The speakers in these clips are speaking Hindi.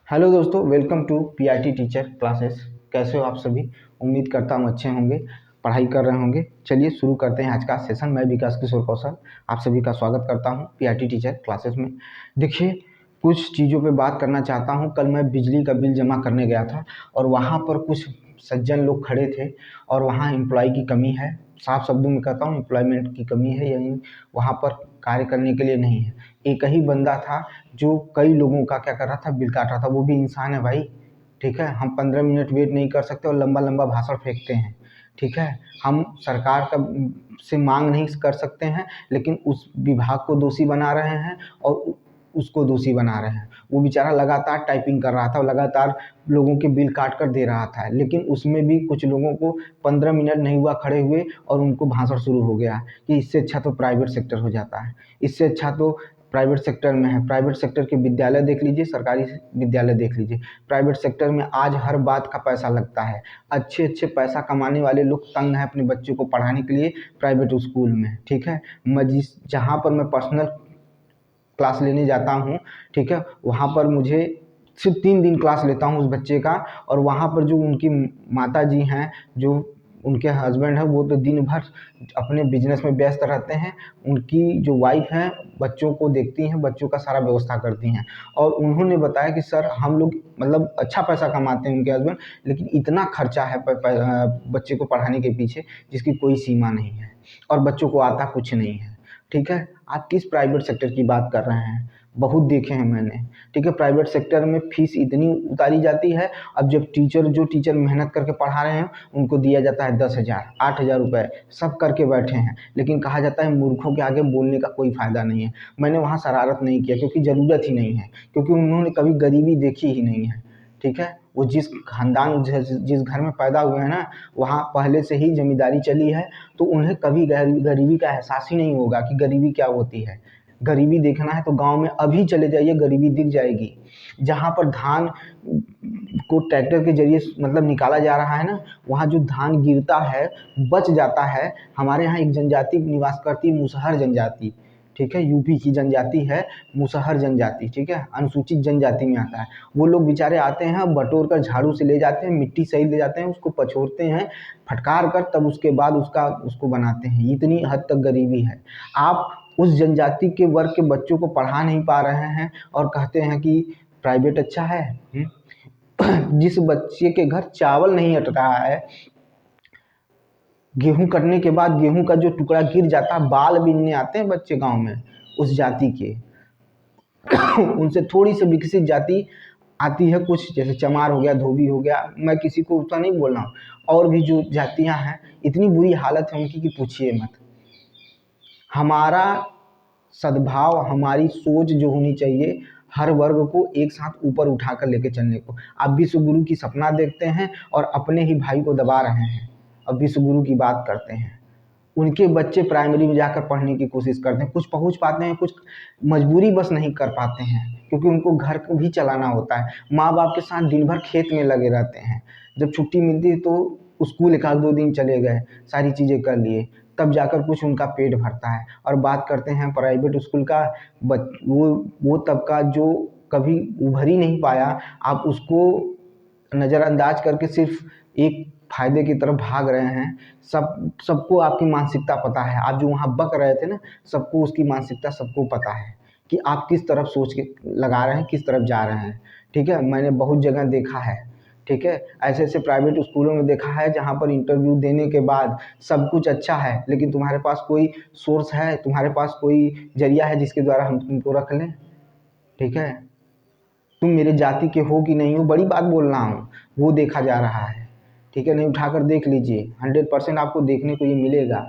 हेलो दोस्तों, welcome to PIT teacher classes. कैसे हो आप सभी? उम्मीद करता हूँ अच्छे होंगे, पढ़ाई कर रहे होंगे। चलिए शुरू करते हैं आज का सेशन। मैं विकास किशोर कौशल आप सभी का स्वागत करता हूँ पीआईटी टीचर क्लासेस में। देखिए, कुछ चीज़ों पे बात करना चाहता हूँ। कल मैं बिजली का बिल जमा करने गया था और वहाँ पर कुछ सज्जन लोग खड़े थे और वहाँ एम्प्लॉय की कमी है। साफ शब्दों में कहता हूँ, एम्प्लॉयमेंट की कमी है, यानी वहाँ पर कार्य करने के लिए नहीं है। एक ही बंदा था जो कई लोगों का क्या कर रहा था, बिल काट रहा था। वो भी इंसान है भाई, ठीक है। हम 15 मिनट वेट नहीं कर सकते और लंबा लंबा भाषण फेंकते हैं, ठीक है। हम सरकार का से मांग नहीं कर सकते हैं, लेकिन उस विभाग को दोषी बना रहे हैं और उसको दोषी बना रहे हैं। वो बेचारा लगातार टाइपिंग कर रहा था और लगातार लोगों के बिल काट कर दे रहा था, लेकिन उसमें भी कुछ लोगों को 15 मिनट नहीं हुआ खड़े हुए और उनको भाषण शुरू हो गया कि इससे अच्छा तो प्राइवेट सेक्टर हो जाता है, इससे अच्छा तो प्राइवेट सेक्टर में है। प्राइवेट सेक्टर के विद्यालय देख लीजिए, सरकारी विद्यालय देख लीजिए। प्राइवेट सेक्टर में आज हर बात का पैसा लगता है। अच्छे अच्छे पैसा कमाने वाले लोग तंग हैं अपने बच्चों को पढ़ाने के लिए प्राइवेट स्कूल में, ठीक है। मैं जहाँ पर मैं पर्सनल क्लास लेने जाता हूँ, ठीक है, वहाँ पर मुझे सिर्फ 3 दिन क्लास लेता हूँ उस बच्चे का। और वहाँ पर जो उनकी माता जी हैं, जो उनके हस्बैंड हैं, वो तो दिन भर अपने बिजनेस में व्यस्त रहते हैं। उनकी जो वाइफ हैं बच्चों को देखती हैं, बच्चों का सारा व्यवस्था करती हैं। और उन्होंने बताया कि सर, हम लोग मतलब अच्छा पैसा कमाते हैं उनके हस्बैंड, लेकिन इतना खर्चा है बच्चे को पढ़ाने के पीछे जिसकी कोई सीमा नहीं है, और बच्चों को आता कुछ नहीं है, ठीक है। आप किस प्राइवेट सेक्टर की बात कर रहे हैं? बहुत देखे हैं मैंने, ठीक है। प्राइवेट सेक्टर में फीस इतनी उतारी जाती है। अब जब जो टीचर मेहनत करके पढ़ा रहे हैं उनको दिया जाता है 10,000 8,000 रुपये, सब करके बैठे हैं, लेकिन कहा जाता है मूर्खों के आगे बोलने का कोई फ़ायदा नहीं है। मैंने वहाँ शरारत नहीं किया क्योंकि ज़रूरत ही नहीं है, क्योंकि उन्होंने कभी गरीबी देखी ही नहीं है, ठीक है। वो जिस खानदान जिस घर में पैदा हुए हैं ना, वहाँ पहले से ही ज़मींदारी चली है, तो उन्हें कभी गरीबी का एहसास ही नहीं होगा कि गरीबी क्या होती है। गरीबी देखना है तो गांव में अभी चले जाइए, गरीबी दिख जाएगी। जहाँ पर धान को ट्रैक्टर के जरिए मतलब निकाला जा रहा है ना, वहाँ जो धान गिरता है, बच जाता है। हमारे यहाँ एक जनजाति निवास करती है, मुसहर जनजाति, ठीक है। यूपी की जनजाति है मुसहर जनजाति, ठीक है, अनुसूचित जनजाति में आता है। वो लोग बेचारे आते हैं, बटोर कर झाड़ू से ले जाते हैं, मिट्टी सही ले जाते हैं, उसको पछोड़ते हैं फटकार कर, तब उसके बाद उसको बनाते हैं। इतनी हद तक गरीबी है। आप उस जनजाति के वर्ग के बच्चों को पढ़ा नहीं पा रहे हैं और कहते हैं कि प्राइवेट अच्छा है। जिस बच्चे के घर चावल नहीं अट रहा है, गेहूं कटने के बाद गेहूं का जो टुकड़ा गिर जाता है, बाल बीनने आते हैं बच्चे गांव में उस जाति के। उनसे थोड़ी सी विकसित जाति आती है कुछ, जैसे चमार हो गया, धोबी हो गया। मैं किसी को उतना नहीं बोल रहा हूँ, और भी जो जातियां हैं, इतनी बुरी हालत है उनकी कि पूछिए मत। हमारा सद्भाव, हमारी सोच जो होनी चाहिए, हर वर्ग को एक साथ ऊपर उठाकर लेके चलने को। आप विश्व गुरु की सपना देखते हैं और अपने ही भाई को दबा रहे हैं। अब विश्व गुरु की बात करते हैं, उनके बच्चे प्राइमरी में जाकर पढ़ने की कोशिश करते हैं, कुछ पहुंच पाते हैं, कुछ मजबूरी बस नहीं कर पाते हैं, क्योंकि उनको घर को भी चलाना होता है। माँ बाप के साथ दिन भर खेत में लगे रहते हैं, जब छुट्टी मिलती है तो स्कूल 1-2 दिन चले गए, सारी चीज़ें कर लिए, तब जाकर कुछ उनका पेट भरता है। और बात करते हैं प्राइवेट स्कूल का, वो तबका जो कभी उभर ही नहीं पाया, आप उसको नज़रअंदाज करके सिर्फ एक फ़ायदे की तरफ भाग रहे हैं। सबको आपकी मानसिकता पता है। आप जो वहाँ बक रहे थे ना, सबको उसकी मानसिकता सबको पता है कि आप किस तरफ सोच के लगा रहे हैं, किस तरफ जा रहे हैं, ठीक है। मैंने बहुत जगह देखा है, ठीक है। ऐसे ऐसे प्राइवेट स्कूलों में देखा है जहाँ पर इंटरव्यू देने के बाद सब कुछ अच्छा है, लेकिन तुम्हारे पास कोई सोर्स है, तुम्हारे पास कोई जरिया है जिसके द्वारा हम तुमको रख लें, ठीक है। तुम मेरे जाति के हो कि नहीं हो, बड़ी बात बोल रहा हूँ, वो देखा जा रहा है, ठीक है। नहीं, उठाकर देख लीजिए, 100% आपको देखने को ये मिलेगा,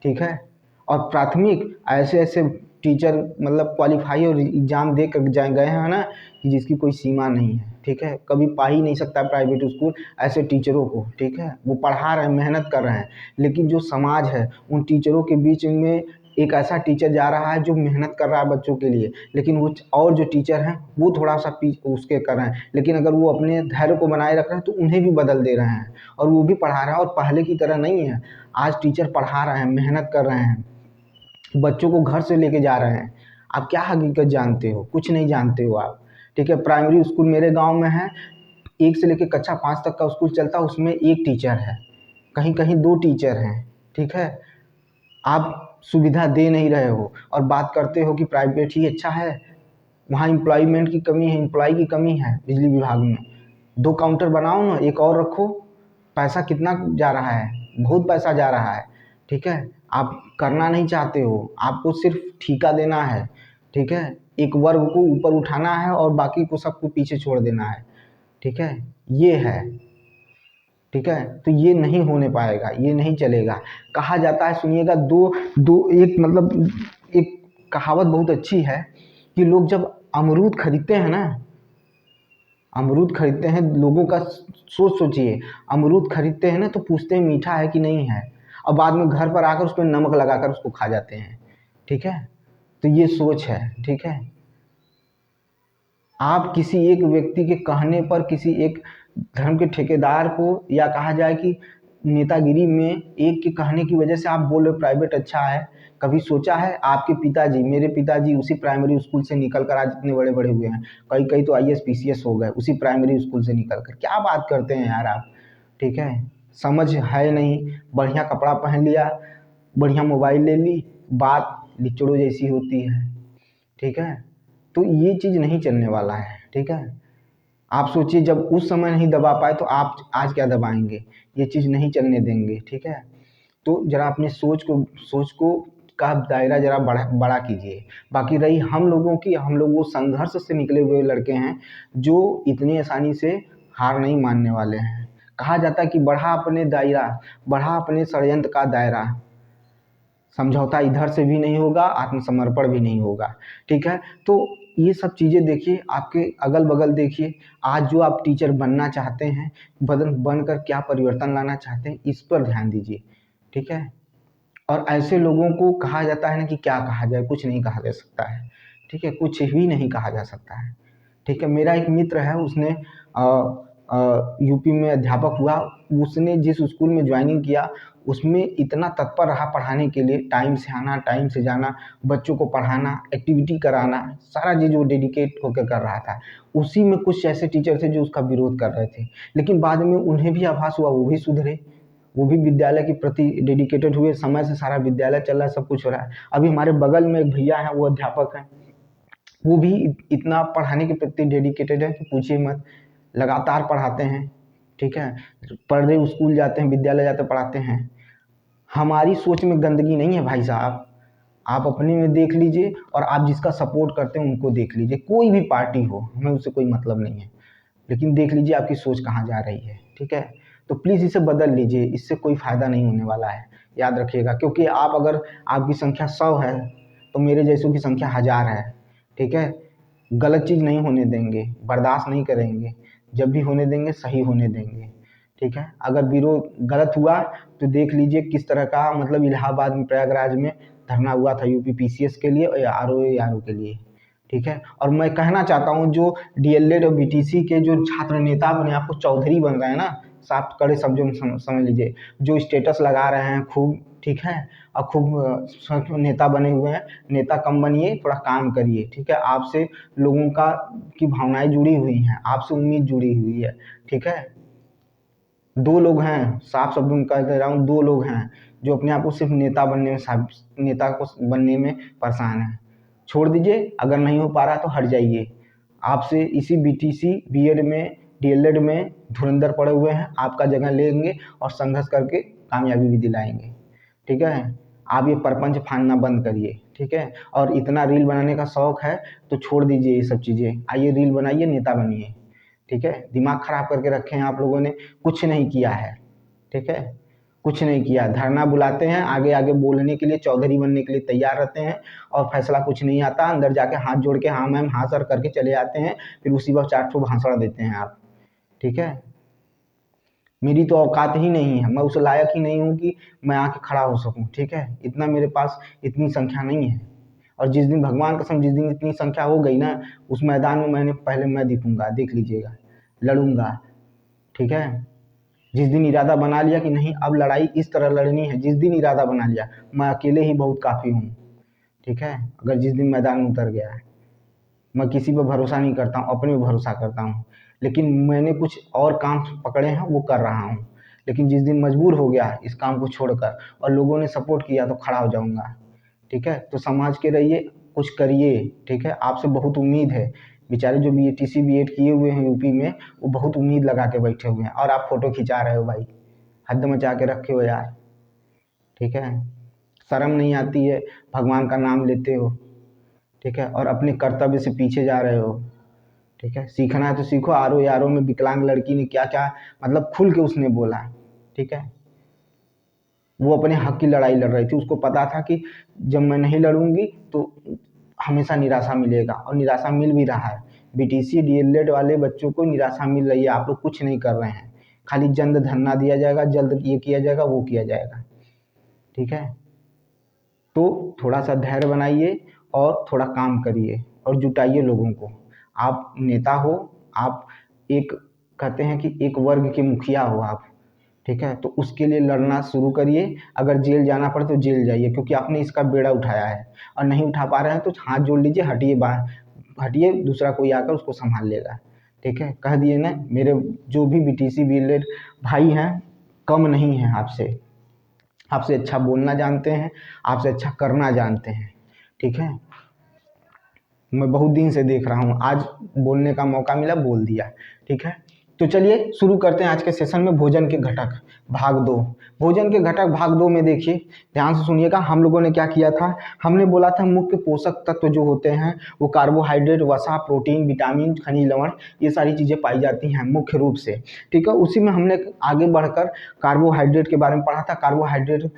ठीक है। और प्राथमिक ऐसे ऐसे टीचर मतलब क्वालिफाई और एग्ज़ाम दे कर गए हैं ना, कि जिसकी कोई सीमा नहीं है, ठीक है। कभी पा ही नहीं सकता प्राइवेट स्कूल ऐसे टीचरों को, ठीक है। वो पढ़ा रहे हैं, मेहनत कर रहे हैं, लेकिन जो समाज है उन टीचरों के बीच में एक ऐसा टीचर जा रहा है जो मेहनत कर रहा है बच्चों के लिए, लेकिन वो और जो टीचर हैं वो थोड़ा सा उसके कर रहे हैं, लेकिन अगर वो अपने धैर्य को बनाए रख रहे हैं तो उन्हें भी बदल दे रहे हैं और वो भी पढ़ा रहे हैं। और पहले की तरह नहीं है, आज टीचर पढ़ा रहे हैं, मेहनत कर रहे हैं, बच्चों को घर से लेके जा रहे हैं। आप क्या हकीकत जानते हो? कुछ नहीं जानते हो आप, ठीक है। प्राइमरी स्कूल मेरे गांव में है, 1 से लेकर कक्षा 5 तक का स्कूल चलता है, उसमें 1 टीचर है, कहीं कहीं 2 टीचर हैं, ठीक है। आप सुविधा दे नहीं रहे हो और बात करते हो कि प्राइवेट ही अच्छा है। वहाँ एम्प्लॉयमेंट की कमी है, एम्प्लॉय की कमी है बिजली विभाग में। 2 काउंटर बनाओ ना, एक और रखो। पैसा कितना जा रहा है, बहुत पैसा जा रहा है, ठीक है। आप करना नहीं चाहते हो, आपको सिर्फ ठेका देना है, ठीक है। एक वर्ग को ऊपर उठाना है और बाकी को सबको पीछे छोड़ देना है, ठीक है। ये है, ठीक है। तो ये नहीं होने पाएगा, ये नहीं चलेगा। कहा जाता है, सुनिएगा, दो दो एक मतलब एक कहावत बहुत अच्छी है कि लोग जब अमरूद खरीदते हैं ना, अमरूद खरीदते हैं, लोगों का सोच सोचिए, अमरूद खरीदते हैं ना तो पूछते हैं मीठा है कि नहीं है, और बाद में घर पर आकर उस पर नमक लगाकर उसको खा जाते हैं, ठीक है। तो ये सोच है, ठीक है। आप किसी एक व्यक्ति के कहने पर, किसी एक धर्म के ठेकेदार को, या कहा जाए कि नेतागिरी में एक के कहने की वजह से आप बोल रहे प्राइवेट अच्छा है। कभी सोचा है आपके पिताजी, मेरे पिताजी उसी प्राइमरी स्कूल से निकल कर आज इतने बड़े बड़े हुए हैं, कई कई तो आईएएस पीसीएस हो गए उसी प्राइमरी स्कूल से निकल कर। क्या बात करते हैं यार आप, ठीक है। समझ है नहीं, बढ़िया कपड़ा पहन लिया, बढ़िया मोबाइल ले ली, बात लिचड़ों जैसी होती है, ठीक है। तो ये चीज़ नहीं चलने वाला है, ठीक है। आप सोचिए, जब उस समय नहीं दबा पाए तो आप आज क्या दबाएंगे। ये चीज़ नहीं चलने देंगे, ठीक है। तो जरा अपने सोच को का दायरा जरा बड़ा कीजिए। बाकी रही हम लोगों की, हम लोग वो संघर्ष से निकले हुए लड़के हैं जो इतनी आसानी से हार नहीं मानने वाले हैं। कहा जाता है कि बढ़ा अपने दायरा, बढ़ा अपने षड्यंत्र का दायरा, समझौता इधर से भी नहीं होगा, आत्मसमर्पण भी नहीं होगा, ठीक है। तो ये सब चीज़ें देखिए, आपके अगल बगल देखिए, आज जो आप टीचर बनना चाहते हैं, बनकर क्या परिवर्तन लाना चाहते हैं, इस पर ध्यान दीजिए, ठीक है। और ऐसे लोगों को कहा जाता है ना कि क्या कहा जाए, कुछ नहीं कहा जा सकता है, ठीक है, कुछ भी नहीं कहा जा सकता है, ठीक है। मेरा एक मित्र है, उसने यूपी में अध्यापक हुआ। उसने जिस स्कूल में ज्वाइनिंग किया उसमें इतना तत्पर रहा पढ़ाने के लिए, टाइम से आना, टाइम से जाना, बच्चों को पढ़ाना, एक्टिविटी कराना, सारा चीज़ वो डेडिकेट होकर कर रहा था। उसी में कुछ ऐसे टीचर थे जो उसका विरोध कर रहे थे, लेकिन बाद में उन्हें भी आभास हुआ, वो भी सुधरे, वो भी विद्यालय के प्रति डेडिकेटेड हुए। समय से सारा विद्यालय चल रहा है, सब कुछ हो रहा है। अभी हमारे बगल में एक भैया हैं, वो अध्यापक हैं, वो भी इतना पढ़ाने के प्रति डेडिकेटेड है कि पूछिए मत, लगातार पढ़ाते हैं, ठीक है। पर डे स्कूल जाते हैं, विद्यालय जाते पढ़ाते हैं। हमारी सोच में गंदगी नहीं है भाई साहब, आप अपने में देख लीजिए और आप जिसका सपोर्ट करते हैं उनको देख लीजिए। कोई भी पार्टी हो, हमें उससे कोई मतलब नहीं है, लेकिन देख लीजिए आपकी सोच कहाँ जा रही है, ठीक है। तो प्लीज़ इसे बदल लीजिए, इससे कोई फ़ायदा नहीं होने वाला है, याद रखिएगा। क्योंकि आप अगर आपकी संख्या 100 है तो मेरे जैसों की संख्या 1000 है, ठीक है। गलत चीज़ नहीं होने देंगे, बर्दाश्त नहीं करेंगे, जब भी होने देंगे सही होने देंगे, ठीक है। अगर विरोध गलत हुआ तो देख लीजिए किस तरह का, मतलब इलाहाबाद में, प्रयागराज में धरना हुआ था यूपी पीसीएस के लिए और आरओ के लिए, ठीक है। और मैं कहना चाहता हूँ, जो डीएलएड और बीटीसी के जो छात्र नेता अपने आप को चौधरी बन रहे हैं ना, साफ कड़े शब्दों में समझ लीजिए, जो स्टेटस लगा रहे हैं खूब, ठीक है, और खूब नेता बने हुए हैं, नेता कम बनिए, थोड़ा काम करिए, ठीक है। आपसे लोगों का की भावनाएं जुड़ी हुई हैं, आपसे उम्मीद जुड़ी हुई है, ठीक है। 2 लोग हैं, साफ शब्दों में कह दे रहा हूँ, 2 लोग हैं जो अपने आप को सिर्फ नेता को बनने में परेशान हैं। छोड़ दीजिए, अगर नहीं हो पा रहा तो हट जाइए। आपसे इसी बीटीसी, बीएड में, डीएलएड में धुरंधर पड़े हुए हैं, आपका जगह लेंगे और संघर्ष करके कामयाबी भी दिलाएंगे, ठीक है। आप ये परपंच फाड़ना बंद करिए, ठीक है। और इतना रील बनाने का शौक है तो छोड़ दीजिए ये सब चीज़ें, आइए रील बनाइए, नेता बनिए, ठीक है। दिमाग खराब करके रखे हैं आप लोगों ने, कुछ नहीं किया है, ठीक है, कुछ नहीं किया। धरना बुलाते हैं, आगे आगे बोलने के लिए, चौधरी बनने के लिए तैयार रहते हैं, और फैसला कुछ नहीं आता, अंदर जाके हाथ जोड़ के हाँ मैम हाँ सर करके चले जाते हैं, फिर उसी वक्त 4 ठो भाषण देते हैं आप, ठीक है। मेरी तो औकात ही नहीं है, मैं उस लायक ही नहीं हूँ कि मैं आके खड़ा हो सकूँ, ठीक है। इतना मेरे पास इतनी संख्या नहीं है। और जिस दिन, भगवान कसम, जिस दिन इतनी संख्या हो गई ना, उस मैदान में मैं दिखूंगा, देख लीजिएगा, लड़ूंगा, ठीक है। जिस दिन इरादा बना लिया कि नहीं अब लड़ाई इस तरह लड़नी है, जिस दिन इरादा बना लिया, मैं अकेले ही बहुत काफ़ी हूँ, ठीक है। अगर जिस दिन मैदान में उतर गया है, मैं किसी पर भरोसा नहीं करता हूँ, अपने पे भरोसा करता हूँ। लेकिन मैंने कुछ और काम पकड़े हैं, वो कर रहा हूँ। लेकिन जिस दिन मजबूर हो गया इस काम को छोड़कर और लोगों ने सपोर्ट किया तो खड़ा हो जाऊँगा। ठीक है, तो समझ के रहिए, कुछ करिए। ठीक है, आपसे बहुत उम्मीद है। बेचारे जो बीटीसी बीएड किए हुए हैं यूपी में, वो बहुत उम्मीद लगा के बैठे हुए हैं और आप फोटो खिंचा रहे हो भाई, हद मचा के रखे हो यार। ठीक है, शर्म नहीं आती है, भगवान का नाम लेते हो। ठीक है, और अपने कर्तव्य से पीछे जा रहे हो। ठीक है, सीखना है तो सीखो। आरो यारो में विकलांग लड़की ने क्या क्या मतलब खुल के उसने बोला। ठीक है, वो अपने हक की लड़ाई लड़ रही थी, उसको पता था कि जब मैं नहीं लड़ूंगी तो हमेशा निराशा मिलेगा, और निराशा मिल भी रहा है। बीटीसी डीएलएड वाले बच्चों को निराशा मिल रही है, आप लोग कुछ नहीं कर रहे हैं, खाली जल्द धरना दिया जाएगा, जल्द ये किया जाएगा, वो किया जाएगा। ठीक है, तो थोड़ा सा धैर्य बनाइए और थोड़ा काम करिए और जुटाइए लोगों को। आप नेता हो, आप एक कहते हैं कि एक वर्ग के मुखिया हो आप। ठीक है, तो उसके लिए लड़ना शुरू करिए। अगर जेल जाना पड़े तो जेल जाइए, क्योंकि आपने इसका बेड़ा उठाया है और नहीं उठा पा रहे हैं तो हाथ जोड़ लीजिए, हटिए बाहर, हटिए, दूसरा कोई आकर उसको संभाल लेगा। ठीक है, कह दिए ना, मेरे जो भी बीटीसी बीएलएड भाई हैं कम नहीं हैं आपसे, आपसे अच्छा बोलना जानते हैं, आपसे अच्छा करना जानते हैं। ठीक है, मैं बहुत दिन से देख रहा हूँ, आज बोलने का मौका मिला, बोल दिया। ठीक है, तो चलिए शुरू करते हैं आज के सेशन में। भोजन के घटक भाग 2। भोजन के घटक भाग 2 में देखिए, ध्यान से सुनिएगा। हम लोगों ने क्या किया था, हमने बोला था मुख्य पोषक तत्व जो होते हैं वो कार्बोहाइड्रेट, वसा, प्रोटीन, विटामिन, खनिज लवण, ये सारी चीज़ें पाई जाती हैं मुख्य रूप से। ठीक है, उसी में हमने आगे बढ़कर कार्बोहाइड्रेट के बारे में पढ़ा था। कार्बोहाइड्रेट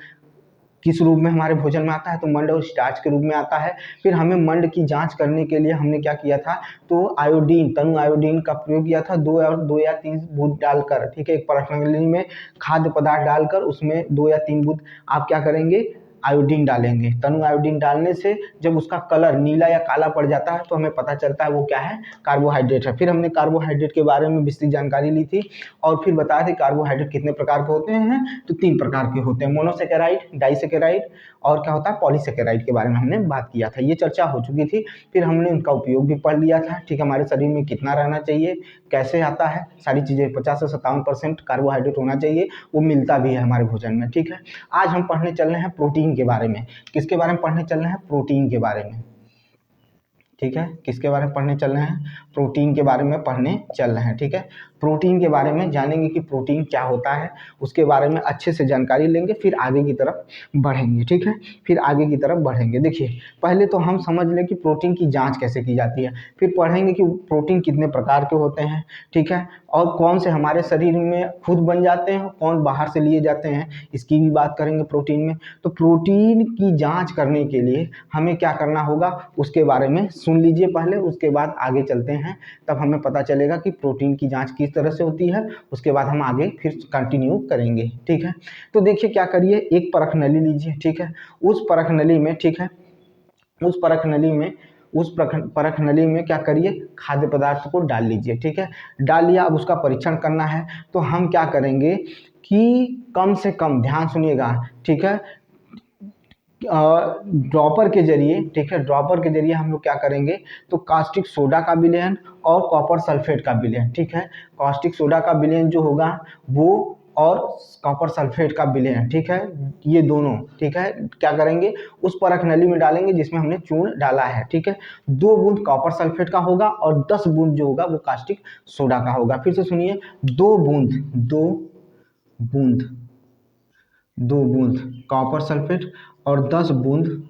किस रूप में हमारे भोजन में आता है, तो मंड और स्टार्च के रूप में आता है। फिर हमें मंड की जांच करने के लिए हमने क्या किया था, तो आयोडीन, तनु आयोडीन का प्रयोग किया था, 2 या 3 बूंद डालकर। ठीक है, एक परखनली में खाद्य पदार्थ डालकर उसमें 2 या 3 बूंद आप क्या करेंगे, आयोडीन डालेंगे। तनु आयोडीन डालने से जब उसका कलर नीला या काला पड़ जाता है तो हमें पता चलता है वो क्या है, कार्बोहाइड्रेट है। फिर हमने कार्बोहाइड्रेट के बारे में विस्तृत जानकारी ली थी और फिर बताया था कार्बोहाइड्रेट कितने प्रकार के होते हैं, तो 3 प्रकार के होते हैं, मोनोसेकेराइड, डाइसेकेराइड और क्या होता है, पॉलीसेकेराइड के बारे में हमने बात किया था, ये चर्चा हो चुकी थी। फिर हमने उनका उपयोग भी पढ़ लिया था। ठीक है, हमारे शरीर में कितना रहना चाहिए, कैसे आता है, सारी चीज़ें 50 से 57% कार्बोहाइड्रेट होना चाहिए, वो मिलता भी है हमारे भोजन में। ठीक है, आज हम पढ़ने चल रहे हैं प्रोटीन के बारे में। किसके बारे में पढ़ने चल रहे हैं, प्रोटीन के बारे में। ठीक है, किसके बारे में पढ़ने चल रहे हैं, प्रोटीन के बारे में पढ़ने चल रहे हैं। ठीक है, प्रोटीन के बारे में जानेंगे कि प्रोटीन क्या होता है, उसके बारे में अच्छे से जानकारी लेंगे, फिर आगे की तरफ बढ़ेंगे। ठीक है, फिर आगे की तरफ बढ़ेंगे। देखिए, पहले तो हम समझ लें कि प्रोटीन की जांच कैसे की जाती है, फिर पढ़ेंगे कि प्रोटीन कितने प्रकार के होते हैं। ठीक है, और कौन से हमारे शरीर में खुद बन जाते हैं, कौन बाहर से लिए जाते हैं, इसकी भी बात करेंगे प्रोटीन में। तो प्रोटीन की जांच करने के लिए हमें क्या करना होगा, उसके बारे में सुन लीजिए पहले, उसके बाद आगे चलते हैं, तब हमें पता चलेगा कि प्रोटीन की जांच किस तरह से होती है। उसके बाद हम आगे फिर कंटिन्यू करेंगे। ठीक है, तो देखिए क्या करिए, एक परख नली लीजिए। ठीक है, उस परख नली में, ठीक है, उस परख नली में परख नली में क्या करिए, खाद्य पदार्थ को डाल लीजिए। ठीक है, डाल लिया, अब उसका परीक्षण करना है। तो हम क्या करेंगे कि कम से कम, ध्यान सुनिएगा। ठीक है, ड्रॉपर के जरिए, ठीक है, ड्रॉपर के जरिए हम लोग क्या करेंगे, तो कास्टिक सोडा का विलयन और कॉपर सल्फेट का विलयन। ठीक है, कास्टिक सोडा का विलयन जो होगा वो, और कॉपर सल्फेट का विलयन, ठीक है, ये दोनों, ठीक है, क्या करेंगे, उस परख नली में डालेंगे जिसमें हमने चूर्ण डाला है। ठीक है, 2 बूंद कॉपर सल्फेट का होगा और 10 बूंद जो होगा वो कास्टिक सोडा का होगा। फिर से सुनिए, 2 बूंद, 2 बूंद, 2 बूंद कॉपर सल्फेट और 10 बूंद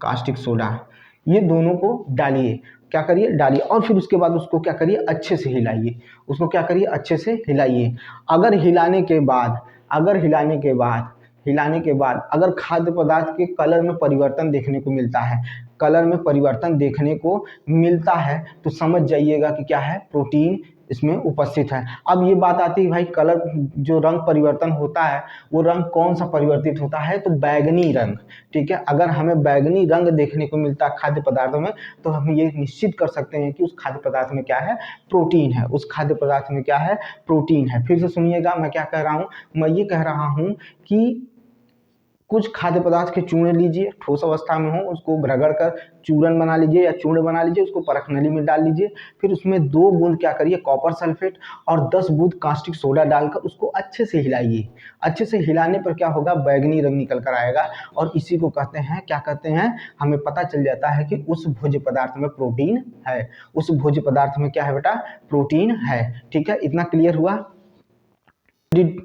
कास्टिक सोडा, ये दोनों को डालिए। क्या करिए, डालिए, और फिर उसके बाद उसको क्या करिए, अच्छे से हिलाइए। उसको क्या करिए, अच्छे से हिलाइए। अगर हिलाने के बाद, अगर खाद्य पदार्थ के कलर में परिवर्तन देखने को मिलता है, तो समझ जाइएगा कि क्या है, प्रोटीन इसमें उपस्थित है। अब ये बात आती है भाई, कलर जो रंग परिवर्तन होता है वो रंग कौन सा परिवर्तित होता है, तो बैगनी रंग। ठीक है, अगर हमें बैगनी रंग देखने को मिलता है खाद्य पदार्थों में, तो हम ये निश्चित कर सकते हैं कि उस खाद्य पदार्थ में क्या है, प्रोटीन है। उस खाद्य पदार्थ में क्या है, प्रोटीन है। फिर से सुनिएगा, मैं क्या कह रहा हूँ, मैं ये कह रहा हूँ कि कुछ खाद्य पदार्थ के चूर्ण लीजिए, ठोस अवस्था में हो उसको रगड़ कर चूर्ण बना लीजिए या चूर्ण बना लीजिए, उसको परख नली में डाल लीजिए। फिर उसमें 2 बूंद क्या करिए कॉपर सल्फेट और 10 बूंद कास्टिक सोडा डालकर उसको अच्छे से हिलाइए। अच्छे से हिलाने पर क्या होगा, बैगनी रंग निकल कर आएगा और इसी को कहते हैं, क्या कहते हैं, हमें पता चल जाता है कि उस भोज्य पदार्थ में प्रोटीन है। उस भोज्य पदार्थ में क्या है बेटा, प्रोटीन है। ठीक है, इतना क्लियर हुआ।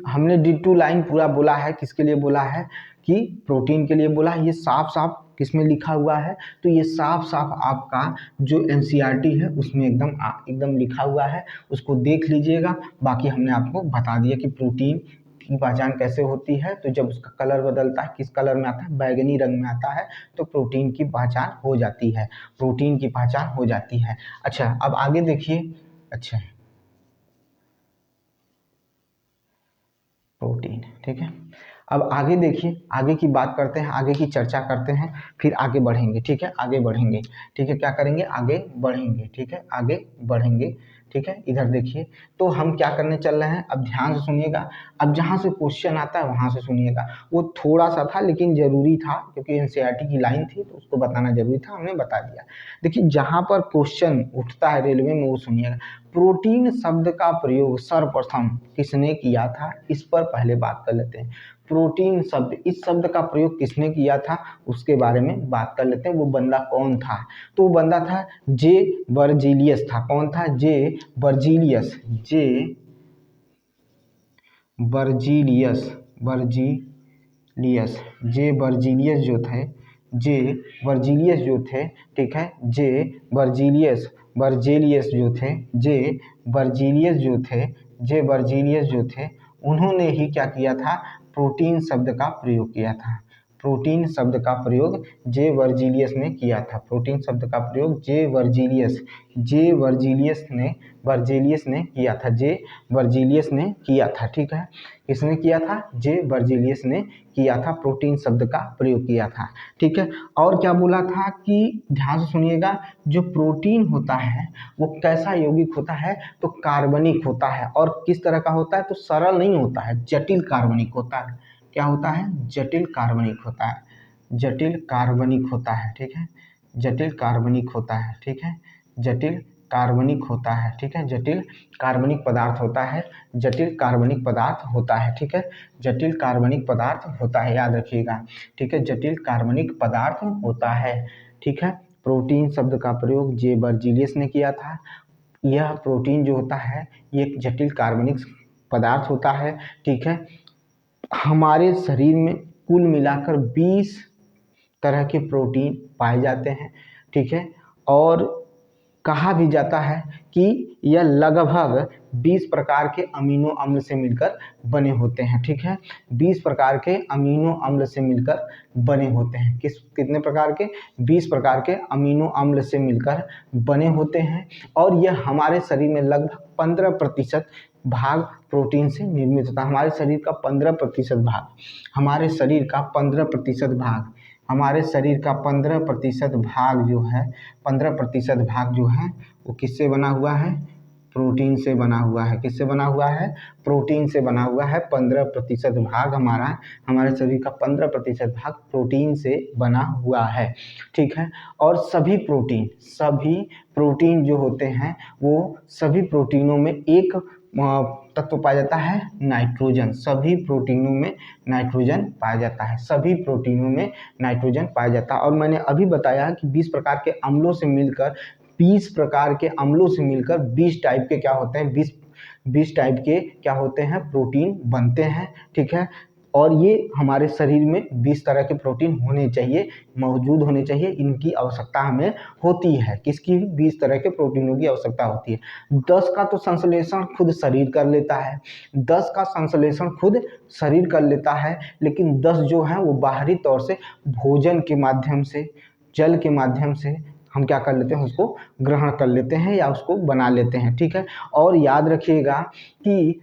हमने D2 लाइन पूरा बोला है, किसके लिए बोला है कि प्रोटीन के लिए बोला है। ये साफ साफ किसमें लिखा हुआ है, तो ये साफ साफ आपका जो NCERT है उसमें एकदम लिखा हुआ है, उसको देख लीजिएगा। बाकी हमने आपको बता दिया कि प्रोटीन की पहचान कैसे होती है। तो जब उसका कलर बदलता है, किस कलर में आता है, बैगनी रंग में आता है, तो प्रोटीन की पहचान हो जाती है, प्रोटीन की पहचान हो जाती है। अच्छा, अब आगे देखिए। अच्छा, प्रोटीन, ठीक है। अब आगे देखिए, आगे की बात करते हैं, आगे की चर्चा करते हैं, फिर आगे बढ़ेंगे। ठीक है, आगे बढ़ेंगे। ठीक है, क्या करेंगे, आगे बढ़ेंगे। ठीक है, आगे बढ़ेंगे। ठीक है, इधर देखिए, तो हम क्या करने चल रहे हैं, अब ध्यान से सुनिएगा। अब जहाँ से क्वेश्चन आता है वहाँ से सुनिएगा। वो थोड़ा सा था लेकिन जरूरी था, क्योंकि NCERT की लाइन थी तो उसको बताना जरूरी था, हमने बता दिया। देखिए, जहाँ पर क्वेश्चन उठता है रेलवे में वो सुनिएगा। प्रोटीन शब्द का प्रयोग सर्वप्रथम किसने किया था, इस पर पहले बात कर लेते हैं। प्रोटीन शब्द, इस शब्द का प्रयोग किसने किया था उसके बारे में बात कर लेते हैं। वो बंदा कौन था, तो वो बंदा था जे बर्जीलियस था। कौन था, जे बर्जीलियस। जे बर्जीलियस, बर्जीलियस, जे बर्जीलियस जो थे, जे बर्जीलियस जो थे, ठीक है, जे बर्जीलियस, बर्जेलियस जो थे, जे बर्जीलियस जो थे, जे बर्जीलियस जो थे, उन्होंने ही क्या किया था, प्रोटीन शब्द का प्रयोग किया था। प्रोटीन शब्द का प्रयोग जे वर्जीलियस ने किया था। प्रोटीन शब्द का प्रयोग जे वर्जीलियस, जे वर्जीलियस ने, वर्जीलियस ने किया था। जे वर्जीलियस ने किया था। ठीक है, किसने किया था, जे वर्जीलियस ने किया था, प्रोटीन शब्द का प्रयोग किया था। ठीक है, और क्या बोला था कि ध्यान से सुनिएगा, जो प्रोटीन होता है वो कैसा यौगिक होता है, तो कार्बनिक होता है। और किस तरह का होता है, तो सरल नहीं होता है, जटिल कार्बनिक होता है। क्या होता है, जटिल कार्बनिक होता है, जटिल कार्बनिक होता है। ठीक है, जटिल कार्बनिक होता है। ठीक है, जटिल कार्बनिक होता है। ठीक है, जटिल कार्बनिक पदार्थ होता है, जटिल कार्बनिक पदार्थ होता है। ठीक है, जटिल कार्बनिक पदार्थ होता है, याद रखिएगा। ठीक है, जटिल कार्बनिक पदार्थ होता है। ठीक है, प्रोटीन शब्द का प्रयोग जे बर्जीलियस ने किया था। यह प्रोटीन जो होता है ये एक जटिल कार्बनिक पदार्थ होता है। ठीक है, हमारे शरीर में कुल मिलाकर 20 तरह के प्रोटीन पाए जाते हैं। ठीक है, और कहा भी जाता है कि यह लगभग 20 प्रकार के अमीनो अम्ल से मिलकर बने होते हैं। ठीक है, 20 प्रकार के अमीनो अम्ल से मिलकर बने होते हैं। कितने प्रकार के, 20 प्रकार के अमीनो अम्ल से मिलकर बने होते हैं। और यह हमारे शरीर में लगभग 15% भाग प्रोटीन से निर्मित होता है। हमारे शरीर का 15% भाग, हमारे शरीर का 15% भाग, हमारे शरीर का 15% भाग जो है, 15% भाग जो है वो किससे बना हुआ है, प्रोटीन से बना हुआ है। किससे बना हुआ है, प्रोटीन से बना हुआ है। 15% भाग हमारा, हमारे शरीर का 15% भाग प्रोटीन से बना हुआ है। ठीक है, और सभी प्रोटीन जो होते हैं वो सभी प्रोटीनों में एक तत्व पाया जाता है, नाइट्रोजन। सभी प्रोटीनों में नाइट्रोजन पाया जाता है, सभी प्रोटीनों में नाइट्रोजन पाया जाता है। और मैंने अभी बताया कि 20 प्रकार के अम्लों से मिलकर, 20 प्रकार के अम्लों से मिलकर 20 टाइप के क्या होते हैं, 20 टाइप के क्या होते हैं, प्रोटीन बनते हैं। ठीक है, और ये हमारे शरीर में 20 तरह के प्रोटीन होने चाहिए, मौजूद होने चाहिए, इनकी आवश्यकता हमें होती है। किसकी, 20 तरह के प्रोटीनों की आवश्यकता होती है। 10 का तो संश्लेषण खुद शरीर कर लेता है, 10 का संश्लेषण खुद शरीर कर लेता है, लेकिन 10 जो है वो बाहरी तौर से भोजन के माध्यम से, जल के माध्यम से हम क्या कर लेते हैं, उसको ग्रहण कर लेते हैं या उसको बना लेते हैं। ठीक है, और याद रखिएगा कि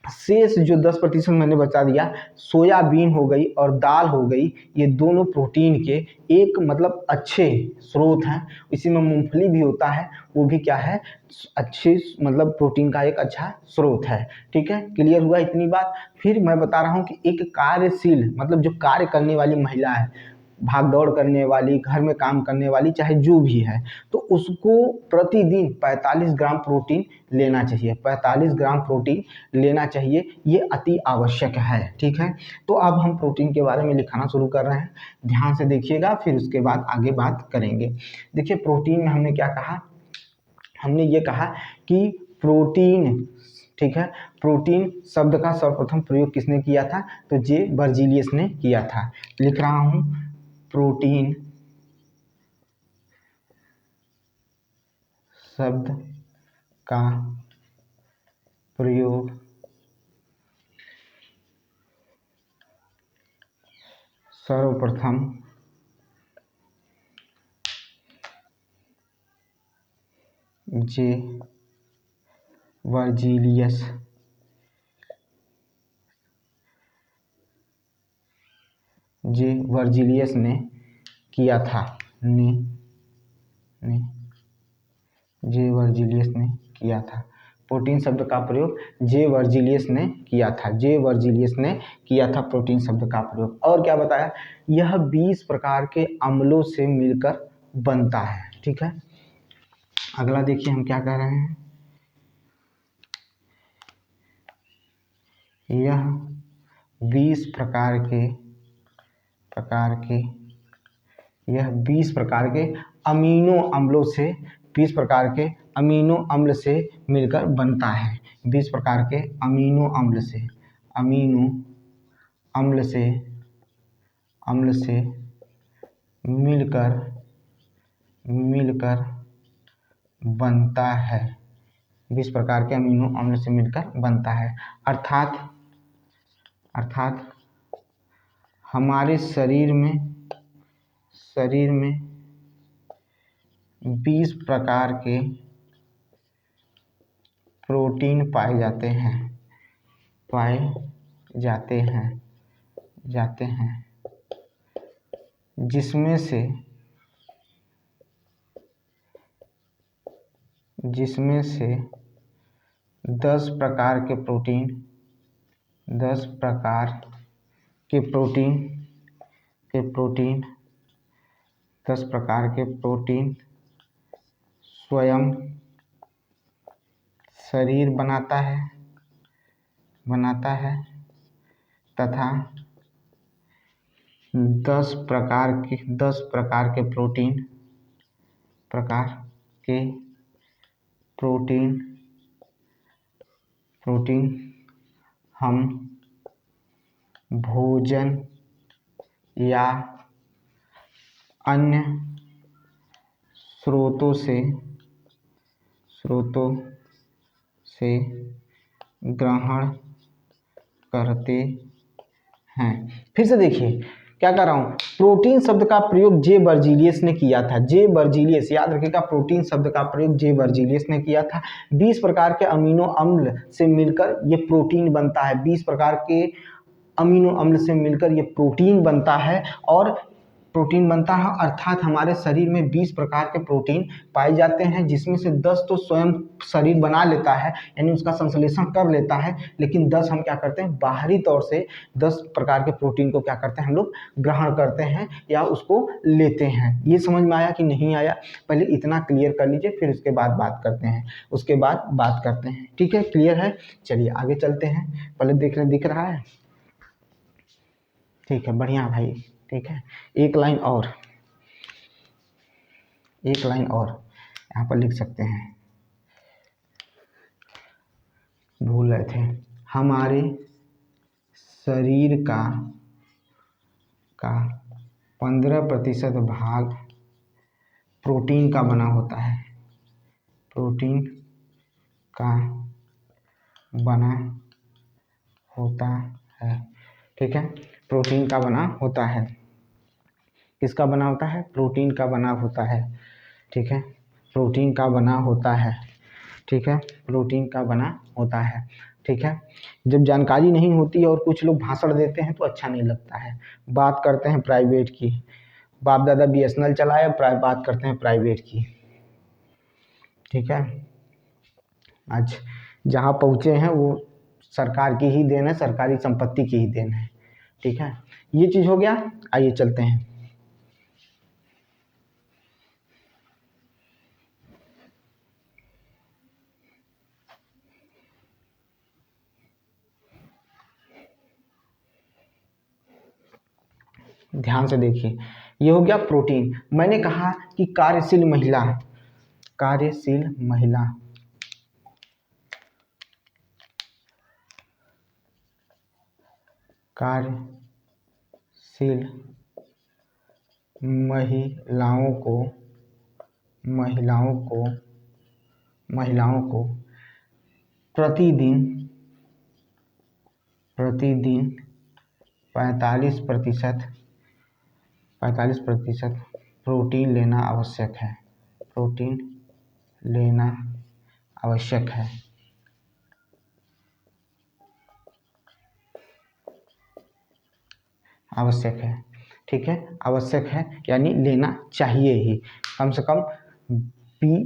शेष जो 10% मैंने बता दिया, सोयाबीन हो गई और दाल हो गई, ये दोनों प्रोटीन के एक मतलब अच्छे स्रोत हैं। इसी में मूंगफली भी होता है, वो भी क्या है, अच्छे मतलब प्रोटीन का एक अच्छा स्रोत है। ठीक है, क्लियर हुआ इतनी बात। फिर मैं बता रहा हूँ कि एक कार्यशील मतलब जो कार्य करने वाली महिला है, भाग दौड़ करने वाली, घर में काम करने वाली, चाहे जो भी है, तो उसको प्रतिदिन 45 ग्राम प्रोटीन लेना चाहिए। 45 ग्राम प्रोटीन लेना चाहिए, ये अति आवश्यक है। ठीक है, तो अब हम प्रोटीन के बारे में लिखाना शुरू कर रहे हैं, ध्यान से देखिएगा, फिर उसके बाद आगे बात करेंगे। देखिए प्रोटीन में हमने क्या कहा, हमने ये कहा कि प्रोटीन, ठीक है, प्रोटीन शब्द का सर्वप्रथम प्रयोग किसने किया था, तो जे बर्जीलियस ने किया था। लिख रहा हूँ, प्रोटीन शब्द का प्रयोग सर्वप्रथम जे वर्जीलियस ने किया था, जे वर्जीलियस ने किया था। प्रोटीन शब्द का प्रयोग जे वर्जीलियस ने किया था, जे वर्जीलियस ने किया था प्रोटीन शब्द का प्रयोग। और क्या बताया, यह 20 प्रकार के अम्लों से मिलकर बनता है। ठीक है, अगला देखिए हम क्या कह रहे हैं, यह 20 प्रकार के अमीनो अम्लों से, 20 प्रकार के अमीनो अम्ल से मिलकर बनता है। 20 प्रकार के अमीनो अम्ल से मिलकर बनता है। 20 प्रकार के अमीनो अम्ल से मिलकर बनता है, अर्थात हमारे शरीर में 20 प्रकार के प्रोटीन पाए जाते हैं, जिसमें से 10 प्रकार के प्रोटीन स्वयं शरीर बनाता है तथा 10 प्रकार के प्रोटीन हम भोजन या अन्य स्रोतों से ग्रहण करते हैं। फिर से देखिए क्या कर रहा हूँ, प्रोटीन शब्द का प्रयोग जे बर्जीलियस ने किया था। जे बर्जीलियस, याद रखिएगा, प्रोटीन शब्द का प्रयोग जे बर्जीलियस ने किया था। 20 प्रकार के अमीनो अम्ल से मिलकर ये प्रोटीन बनता है। 20 प्रकार के अमीनो अम्ल से मिलकर ये प्रोटीन बनता है, और प्रोटीन बनता है अर्थात हमारे शरीर में 20 प्रकार के प्रोटीन पाए जाते हैं, जिसमें से 10 तो स्वयं शरीर बना लेता है, यानी उसका संश्लेषण कर लेता है, लेकिन 10 हम क्या करते हैं, बाहरी तौर से 10 प्रकार के प्रोटीन को क्या करते हैं, हम लोग ग्रहण करते हैं या उसको लेते हैं। ये समझ में आया कि नहीं आया, पहले इतना क्लियर कर लीजिए, फिर उसके बाद बात करते हैं। ठीक है, क्लियर है, चलिए आगे चलते हैं। पहले दिख रहा है, ठीक है, बढ़िया भाई, ठीक है। एक लाइन और यहाँ पर लिख सकते हैं, भूल रहे थे, हमारे शरीर का 15% भाग प्रोटीन का बना होता है। ठीक है, प्रोटीन का बना होता है। किसका बना होता है, प्रोटीन का बना होता है। ठीक है, प्रोटीन का बना होता है। ठीक है, प्रोटीन का बना होता है। ठीक है। जब जानकारी नहीं होती है और कुछ लोग भाषण देते हैं तो अच्छा नहीं लगता है। बात करते हैं प्राइवेट की। बाप दादा BSNL चलाए, बात करते हैं प्राइवेट की। ठीक है। आज जहाँ पहुँचे हैं वो सरकार की ही देन है, सरकारी संपत्ति की ही देन है। ठीक है, ये चीज़ हो गया। आइए चलते हैं। ध्यान से देखिए, ये हो गया प्रोटीन। मैंने कहा कि कार्यशील महिला, कार्यशील महिला, कार्यशील महिलाओं को, महिलाओं को प्रतिदिन 45% प्रोटीन लेना आवश्यक है। प्रोटीन लेना आवश्यक है। आवश्यक है, ठीक है। आवश्यक है यानी लेना चाहिए ही, कम से कम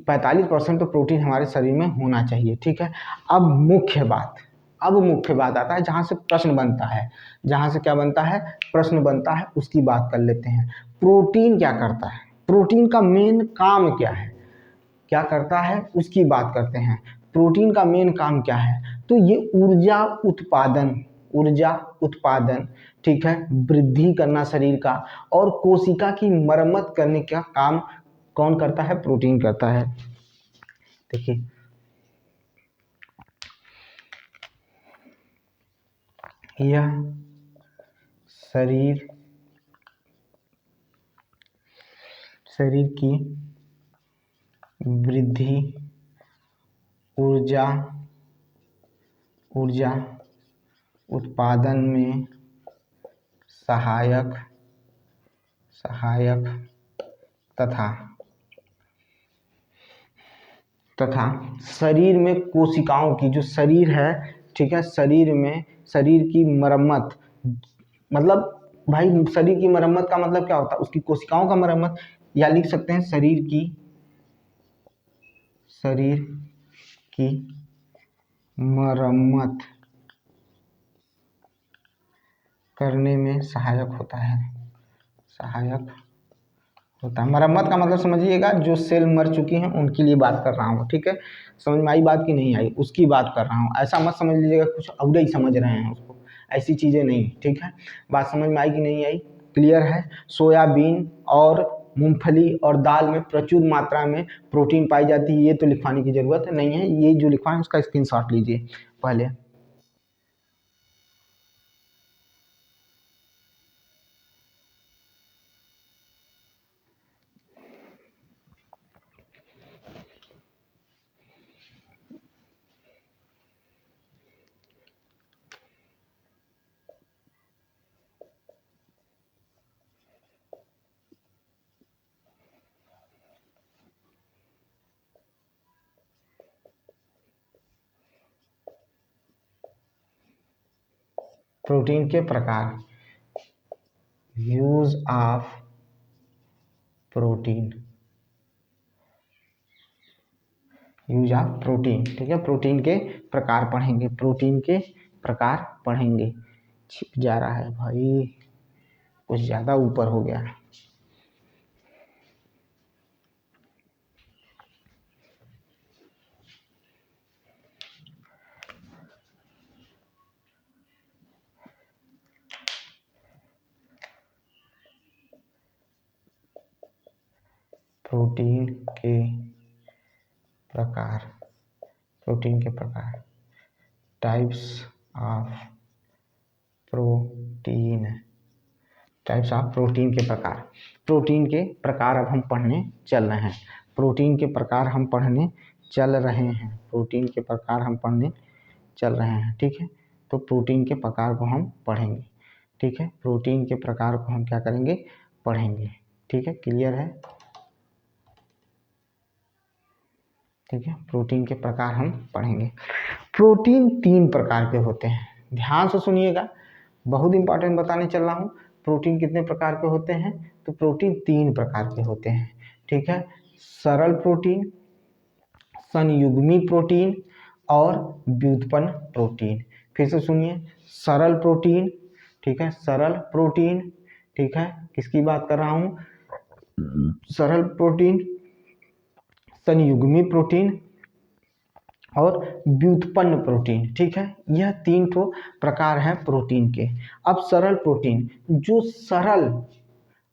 45% तो प्रोटीन हमारे शरीर में होना चाहिए। ठीक है। अब मुख्य बात आता है जहाँ से प्रश्न बनता है, जहाँ से क्या बनता है, प्रश्न बनता है, उसकी बात कर लेते हैं। प्रोटीन क्या करता है, प्रोटीन का मेन काम क्या है, क्या करता है उसकी बात करते हैं। प्रोटीन का मेन काम क्या है, तो ये ऊर्जा उत्पादन, ठीक है, वृद्धि करना शरीर का, और कोशिका की मरम्मत करने का काम कौन करता है, प्रोटीन करता है। देखिए यह शरीर की वृद्धि, ऊर्जा उत्पादन में सहायक तथा शरीर में कोशिकाओं की, जो शरीर है, ठीक है, शरीर की मरम्मत, मतलब भाई शरीर की मरम्मत का मतलब क्या होता है, उसकी कोशिकाओं का मरम्मत, या लिख सकते हैं शरीर की मरम्मत करने में सहायक होता है। मरम्मत का मतलब समझिएगा, जो सेल मर चुकी हैं उनके लिए बात कर रहा हूँ। ठीक है, समझ में आई बात कि नहीं आई, उसकी बात कर रहा हूँ। ऐसा मत समझ लीजिएगा कुछ और ही समझ रहे हैं उसको, ऐसी चीज़ें नहीं। ठीक है, बात समझ में आई कि नहीं आई, क्लियर है। सोयाबीन और मूंगफली और दाल में प्रचुर मात्रा में प्रोटीन पाई जाती है, ये तो लिखवाने की ज़रूरत नहीं है। ये जो लिखवा है उसका स्क्रीनशॉट लीजिए पहले। प्रोटीन के प्रकार, यूज ऑफ प्रोटीन, ठीक है। प्रोटीन के प्रकार पढ़ेंगे। छिप जा रहा है भाई, कुछ ज़्यादा ऊपर हो गया। प्रोटीन के प्रकार, टाइप्स ऑफ प्रोटीन, के प्रकार। प्रोटीन के प्रकार अब हम पढ़ने चल रहे हैं। प्रोटीन के प्रकार हम पढ़ने चल रहे हैं। ठीक है, तो प्रोटीन के प्रकार को हम पढ़ेंगे। ठीक है, प्रोटीन के प्रकार को हम क्या करेंगे, पढ़ेंगे। ठीक है, क्लियर है। ठीक है, प्रोटीन के प्रकार हम पढ़ेंगे। प्रोटीन 3 प्रकार के होते हैं, ध्यान से सुनिएगा, बहुत इंपॉर्टेंट बताने चल रहा हूँ। प्रोटीन कितने प्रकार के होते हैं? तो प्रोटीन 3 प्रकार के होते हैं, ठीक है। सरल प्रोटीन, संयुग्मी प्रोटीन और व्युत्पन्न प्रोटीन। फिर से सुनिए, सरल प्रोटीन, ठीक है, सरल प्रोटीन, ठीक है, किसकी बात कर रहा हूँ? सरल प्रोटीन, संयुग्मी प्रोटीन और व्युत्पन्न प्रोटीन, ठीक है। यह 3 ठो प्रकार हैं प्रोटीन के। अब सरल प्रोटीन जो सरल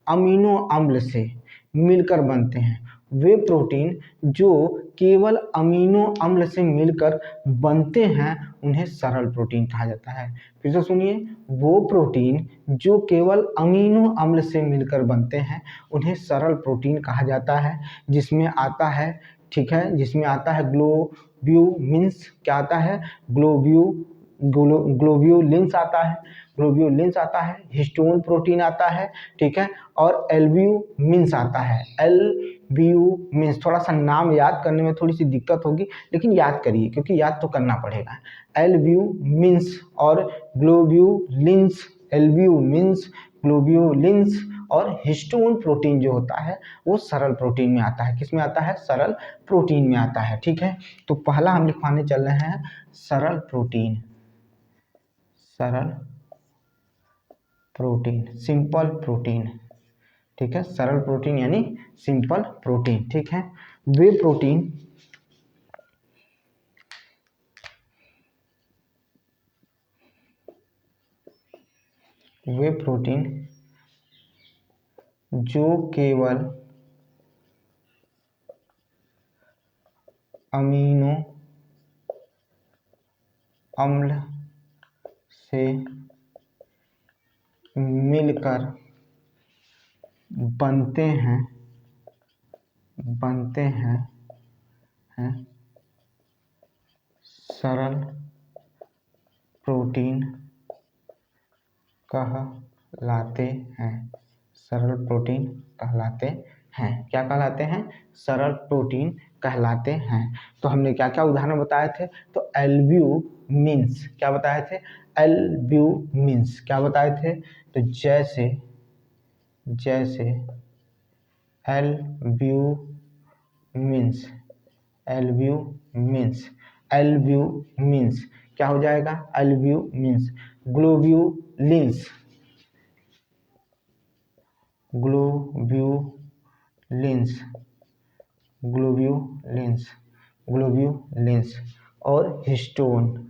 अमीनो अम्ल से मिलकर बनते हैं, वे प्रोटीन जो केवल अमीनो अम्ल से मिलकर बनते हैं उन्हें सरल प्रोटीन कहा जाता है। फिर से सुनिए, वो प्रोटीन जो केवल अमीनो अम्ल से मिलकर बनते हैं उन्हें सरल प्रोटीन कहा जाता है, जिसमें आता है, ठीक है, जिसमें आता है ग्लोब्यूलिन्स, क्या आता है? ग्लोब्यूलिन्स आता है, ग्लोब्यूलिन्स आता है, हिस्टोन प्रोटीन आता है, ठीक है, और एल्ब्यूमिन्स आता है। एल्ब्यूमिन्स, थोड़ा सा नाम याद करने में थोड़ी सी दिक्कत होगी, लेकिन याद करिए क्योंकि याद तो करना पड़ेगा। एल्ब्यूमिन्स और ग्लोब्यूलिन्स, एल्ब्यूमिन्स, ग्लोब्यूलिन्स और हिस्टोन प्रोटीन जो होता है वो सरल प्रोटीन में आता है। किस में आता है? सरल प्रोटीन में आता है, ठीक है। तो पहला हम लिखवाने चल रहे हैं सरल प्रोटीन, सरल प्रोटीन, सिंपल प्रोटीन, ठीक है। सरल प्रोटीन यानी सिंपल प्रोटीन, ठीक है। वे प्रोटीन जो केवल अमीनो अम्ल से मिलकर बनते हैं सरल प्रोटीन कहलाते हैं, सरल प्रोटीन कहलाते हैं। क्या कहलाते हैं? सरल प्रोटीन कहलाते हैं। तो हमने क्या क्या उदाहरण बताए थे? तो एल्ब्यूमिन्स, क्या बताए थे? एल्ब्यूमिन्स, क्या बताए थे? तो जैसे एल्ब्यूमिन्स, एल्ब्यूमिन्स क्या हो जाएगा? एल्ब्यूमिन्स। ग्लोब्यूलिन्स, ग्लोब्यूलिन्स और हिस्टोन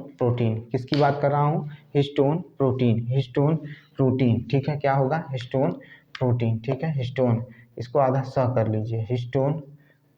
प्रोटीन, किसकी बात कर रहा हूँ? हिस्टोन प्रोटीन, ठीक है। क्या होगा? हिस्टोन प्रोटीन, ठीक है, हिस्टोन, इसको आधा स कर लीजिए, हिस्टोन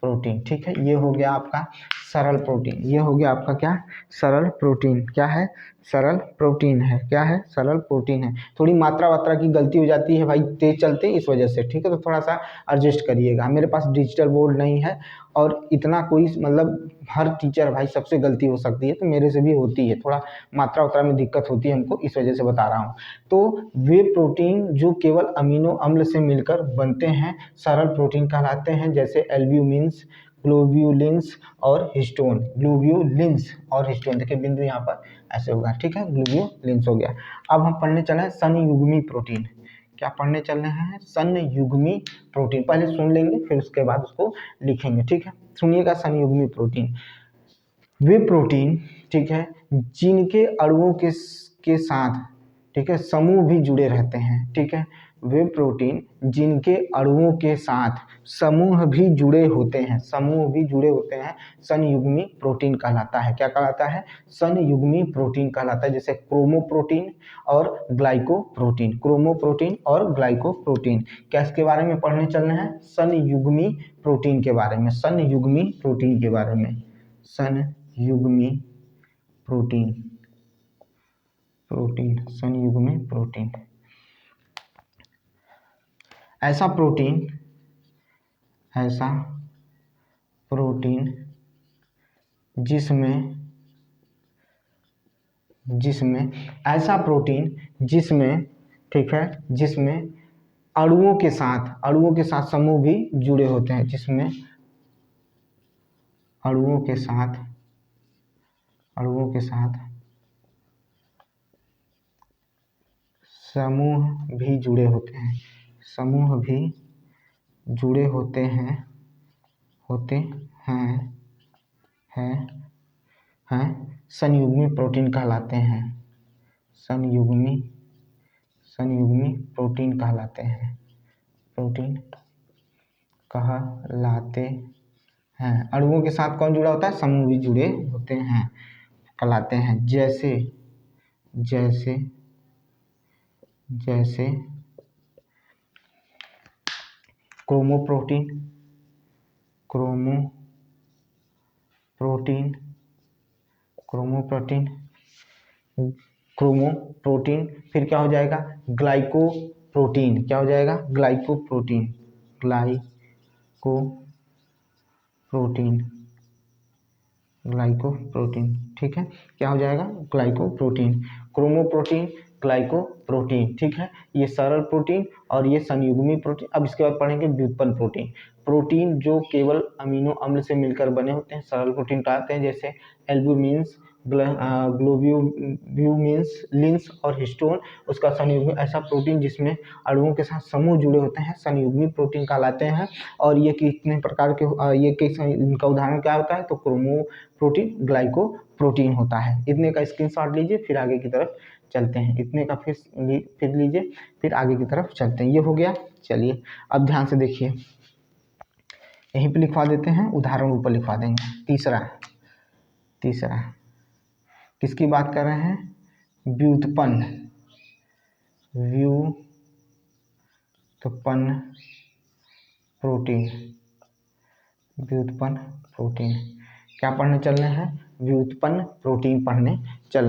प्रोटीन, ठीक है। ये हो गया आपका सरल प्रोटीन, ये हो गया आपका क्या? सरल प्रोटीन। क्या है? सरल प्रोटीन है। क्या है? सरल प्रोटीन है। थोड़ी मात्रा वात्रा की गलती हो जाती है भाई, तेज चलते इस वजह से, ठीक है, तो थोड़ा सा एडजस्ट करिएगा। मेरे पास डिजिटल बोर्ड नहीं है और इतना कोई मतलब हर टीचर भाई सबसे गलती हो सकती है, तो मेरे से भी होती है, थोड़ा मात्रा वात्रा में दिक्कत होती है हमको, इस वजह से बता रहा हूँ। तो वे प्रोटीन जो केवल अमीनो अम्ल से मिलकर बनते हैं सरल प्रोटीन कहलाते हैं, जैसे एल्ब्यूमिन्स, ग्लोब्यूलिन्स और हिस्टोन। ग्लोब्यूलिन्स और हिस्टोन, देखिए बिंदु यहाँ पर ऐसे होगा, ठीक है, ग्लोब्यूलिन्स हो गया। अब हम पढ़ने चले हैं संयुग्मी प्रोटीन। क्या पढ़ने चल रहे हैं? संयुग्मी प्रोटीन। पहले सुन लेंगे फिर उसके बाद उसको लिखेंगे, ठीक है। सुनिएगा, संयुग्मी प्रोटीन वे प्रोटीन, ठीक है, जिनके अणुओं के साथ, ठीक है, समूह भी जुड़े रहते हैं, ठीक है। वे प्रोटीन जिनके अणुओं के साथ समूह भी जुड़े होते हैं, संयुग्मी प्रोटीन कहलाता है। क्या कहलाता है? संयुग्मी प्रोटीन कहलाता है। जैसे क्रोमोप्रोटीन और ग्लाइकोप्रोटीन, क्रोमोप्रोटीन और ग्लाइकोप्रोटीन। क्या इसके बारे में पढ़ने चल रहे हैं? संयुग्मी प्रोटीन के बारे में, संयुग्मी प्रोटीन के बारे में, संयुग्मी प्रोटीन, संयुग्मी प्रोटीन। ऐसा प्रोटीन जिसमें ऐसा प्रोटीन जिसमें, ठीक है, जिसमें अणुओं के साथ समूह भी जुड़े होते हैं, जिसमें अणुओं के साथ समूह भी जुड़े होते हैं, समूह भी जुड़े होते हैं संयुग्मी प्रोटीन कहलाते हैं, संयुग्मी प्रोटीन कहलाते हैं, अणुओं के साथ कौन जुड़ा होता है, समूह भी जुड़े होते हैं, कहलाते हैं। जैसे क्रोमोप्रोटीन, फिर क्या हो जाएगा, ग्लाइकोप्रोटीन, क्या हो जाएगा, ग्लाइकोप्रोटीन, ठीक है, क्या हो जाएगा, ग्लाइकोप्रोटीन, क्रोमोप्रोटीन, ग्लाइकोप्रोटीन, ठीक है। ये सरल प्रोटीन और ये संयुग्मी प्रोटीन। अब इसके बाद पढ़ेंगे व्युत्पन्न प्रोटीन जो केवल अमीनो अम्ल से मिलकर बने होते हैं, सरल प्रोटीन कहते हैं, जैसे एल्ब्यूमिन्स, ग्लोब्यूमिन्स, लिंस और हिस्टोन। उसका संयुग्मी ऐसा प्रोटीन जिसमें अणुओं के साथ समूह जुड़े होते हैं, संयुग्मी प्रोटीन कहलाते हैं। और ये कितने प्रकार के, इनका उदाहरण क्या होता है, तो क्रोमोप्रोटीन, ग्लाइकोप्रोटीन होता है। इतने का स्क्रीनशॉट लीजिए, फिर आगे की तरफ चलते हैं। इतने का फिर लीजिए, फिर आगे की तरफ चलते हैं। ये हो गया। चलिए अब ध्यान से देखिए, यहीं पे लिखवा देते हैं, उदाहरण ऊपर लिखवा देंगे। तीसरा किसकी बात कर रहे हैं, व्युत्पन्न प्रोटीन। क्या पढ़ने चल रहे हैं, व्युत्पन्न प्रोटीन पढ़ने चल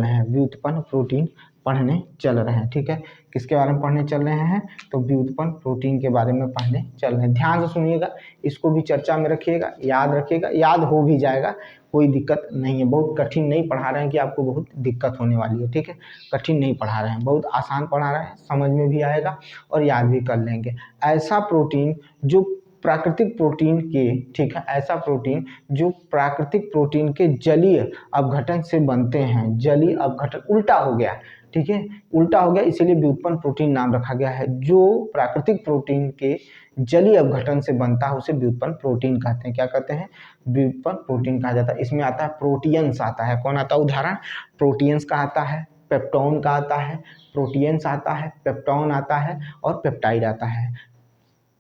रहे हैं, ठीक है। किसके बारे में पढ़ने चल रहे हैं, तो व्युत्पन्न प्रोटीन के बारे में पढ़ने चल रहे हैं। ध्यान से सुनिएगा, इसको भी चर्चा में रखिएगा, याद रखिएगा, याद हो भी जाएगा, कोई दिक्कत नहीं है। बहुत कठिन नहीं पढ़ा रहे हैं कि आपको बहुत दिक्कत होने वाली है, ठीक है। कठिन नहीं पढ़ा रहे हैं, बहुत आसान पढ़ा रहे हैं, समझ में भी आएगा और याद भी कर लेंगे। ऐसा प्रोटीन जो प्राकृतिक प्रोटीन के, ठीक है, ऐसा प्रोटीन जो प्राकृतिक प्रोटीन के जलीय अपघटन से बनते हैं। जलीय अपघटन उल्टा हो गया, ठीक है, उल्टा हो गया, इसीलिए व्युत्पन्न प्रोटीन नाम रखा गया है। जो प्राकृतिक प्रोटीन के जलीय अपघटन से बनता है उसे व्युत्पन्न प्रोटीन कहते हैं। क्या कहते हैं, व्युत्पन्न प्रोटीन कहा जाता है। इसमें आता है प्रोटीयंस, आता है, कौन आता है, उदाहरण प्रोटीयंस का आता है, पेप्टोन का आता है, प्रोटीयंस आता है, पेप्टोन आता है और पेप्टाइड आता है।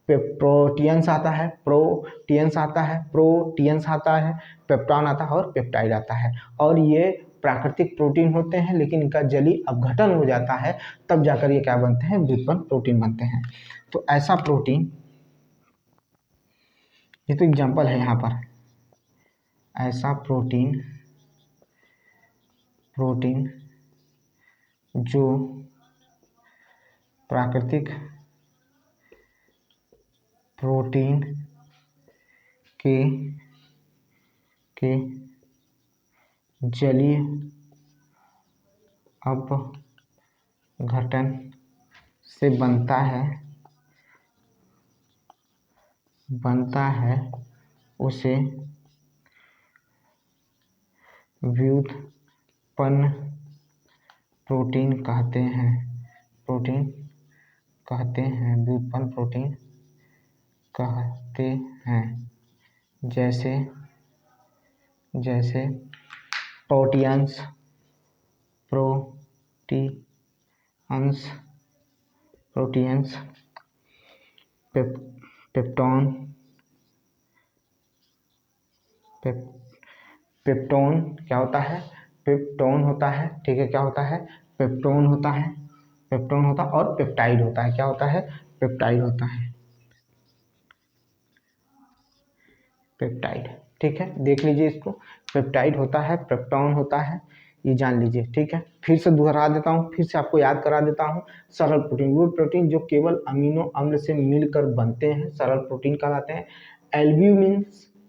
प्रोटीयंस आता है, प्रोटीयंस आता है, पेप्टोन आता है और पेप्टाइड आता है। और ये प्राकृतिक प्रोटीन होते हैं, लेकिन इनका जलीय अपघटन हो जाता है, तब जाकर ये क्या बनते हैं, व्युत्पन्न प्रोटीन बनते हैं। तो ऐसा प्रोटीन, ये तो एग्जाम्पल है यहाँ पर, ऐसा प्रोटीन जो प्राकृतिक प्रोटीन के जलीय अपघटन से बनता है उसे व्युत्पन्न प्रोटीन कहते हैं, व्युत्पन्न प्रोटीन कहते हैं। जैसे प्रोटीयंस, पेप्टोन क्या होता है, पेप्टोन होता है, ठीक है, क्या होता है, पेप्टोन होता है, और पेप्टाइड होता है। क्या होता है, पेप्टाइड होता है, पेप्टाइड, ठीक है, देख लीजिए इसको, पेप्टाइड होता है, पेप्टोन होता है, ये जान लीजिए, ठीक है। फिर से दोहरा देता हूँ, फिर से आपको याद करा देता हूँ। सरल प्रोटीन वो प्रोटीन जो केवल अमीनो अम्ल से मिलकर बनते हैं, सरल प्रोटीन कहलाते हैं।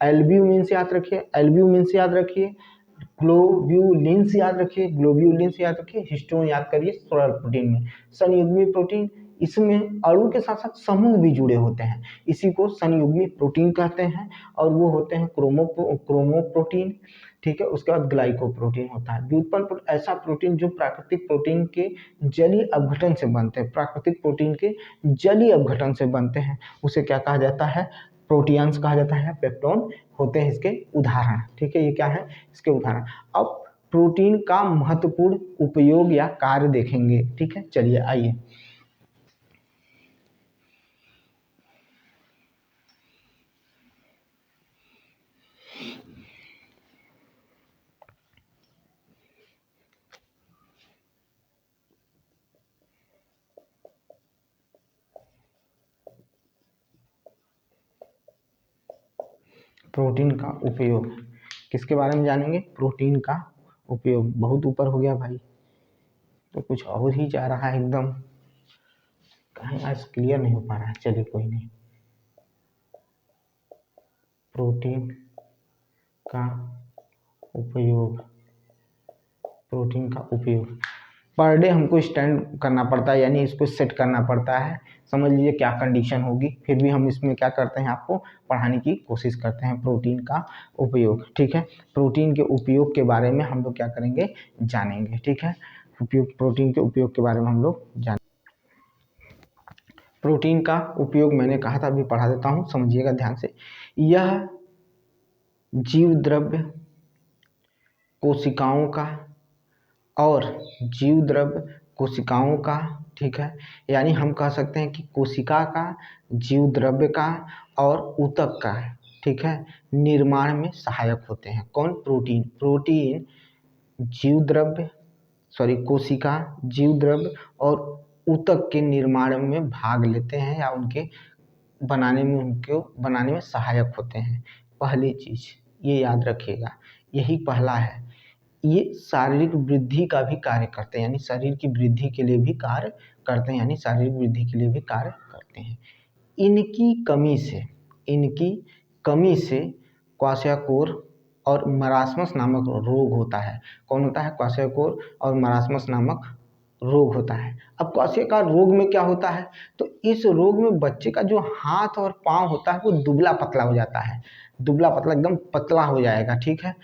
एल्ब्यूमिन्स याद रखिए, ग्लोब्यूलिन्स याद रखिए, हिस्टोन याद करिए सरल प्रोटीन में। संयुग्मी प्रोटीन इसमें अणु के साथ साथ समूह भी जुड़े होते हैं, इसी को संयुग्मी प्रोटीन कहते हैं। और वो होते हैं क्रोमोप्रोटीन, ठीक है। उसके बाद ग्लाइकोप्रोटीन होता है। व्युत्पन्न ऐसा प्रोटीन जो प्राकृतिक प्रोटीन के जलीय अपघटन से बनते हैं, प्राकृतिक प्रोटीन के जलीय अपघटन से बनते हैं, उसे क्या कहा जाता है, प्रोटियंस कहा जाता है। पेप्टोन होते हैं इसके उदाहरण, ठीक है। ये क्या है, इसके उदाहरण। अब प्रोटीन का महत्वपूर्ण उपयोग या कार्य देखेंगे, ठीक है। चलिए आइए। प्रोटीन का उपयोग किसके बारे में जानेंगे, प्रोटीन का उपयोग। बहुत ऊपर हो गया भाई, तो कुछ और ही जा रहा है एकदम, कहीं आज क्लियर नहीं हो पा रहा है। चलिए कोई नहीं। प्रोटीन का उपयोग, प्रोटीन का उपयोग पर डे हमको स्टैंड करना पड़ता है, यानी इसको सेट करना पड़ता है। समझ लीजिए क्या कंडीशन होगी, फिर भी हम इसमें क्या करते हैं, आपको पढ़ाने की कोशिश करते हैं। प्रोटीन का उपयोग, ठीक है। प्रोटीन के उपयोग के बारे में हम लोग क्या करेंगे, जानेंगे, ठीक है। उपयोग, प्रोटीन के उपयोग के बारे में हम लोग जानेंगे। प्रोटीन का उपयोग मैंने कहा था, अभी पढ़ा देता हूँ, समझिएगा ध्यान से। यह जीव द्रव्य कोशिकाओं का और जीव द्रव्य कोशिकाओं का, ठीक है, यानी हम कह सकते हैं कि कोशिका का, जीव द्रव्य का और ऊतक का, ठीक है, निर्माण में सहायक होते हैं। कौन, प्रोटीन। प्रोटीन जीव द्रव्य, कोशिका, जीव द्रव्य और ऊतक के निर्माण में भाग लेते हैं या उनके बनाने में, उनको बनाने में सहायक होते हैं। पहली चीज ये याद रखिएगा, यही पहला है। ये शारीरिक वृद्धि का भी कार्य करते हैं, यानी शरीर की वृद्धि के लिए भी कार्य करते हैं, यानी शारीरिक वृद्धि के लिए भी कार्य करते हैं। इनकी कमी से क्वाशियाकोर और मरासमस नामक रोग होता है। कौन होता है, क्वाशियाकोर और मरासमस नामक रोग होता है। अब क्वाशियाकोर रोग में क्या होता है, तो इस रोग में बच्चे का जो हाथ और पाँव होता है वो दुबला पतला हो जाता है, दुबला पतला एकदम पतला हो जाएगा, ठीक है।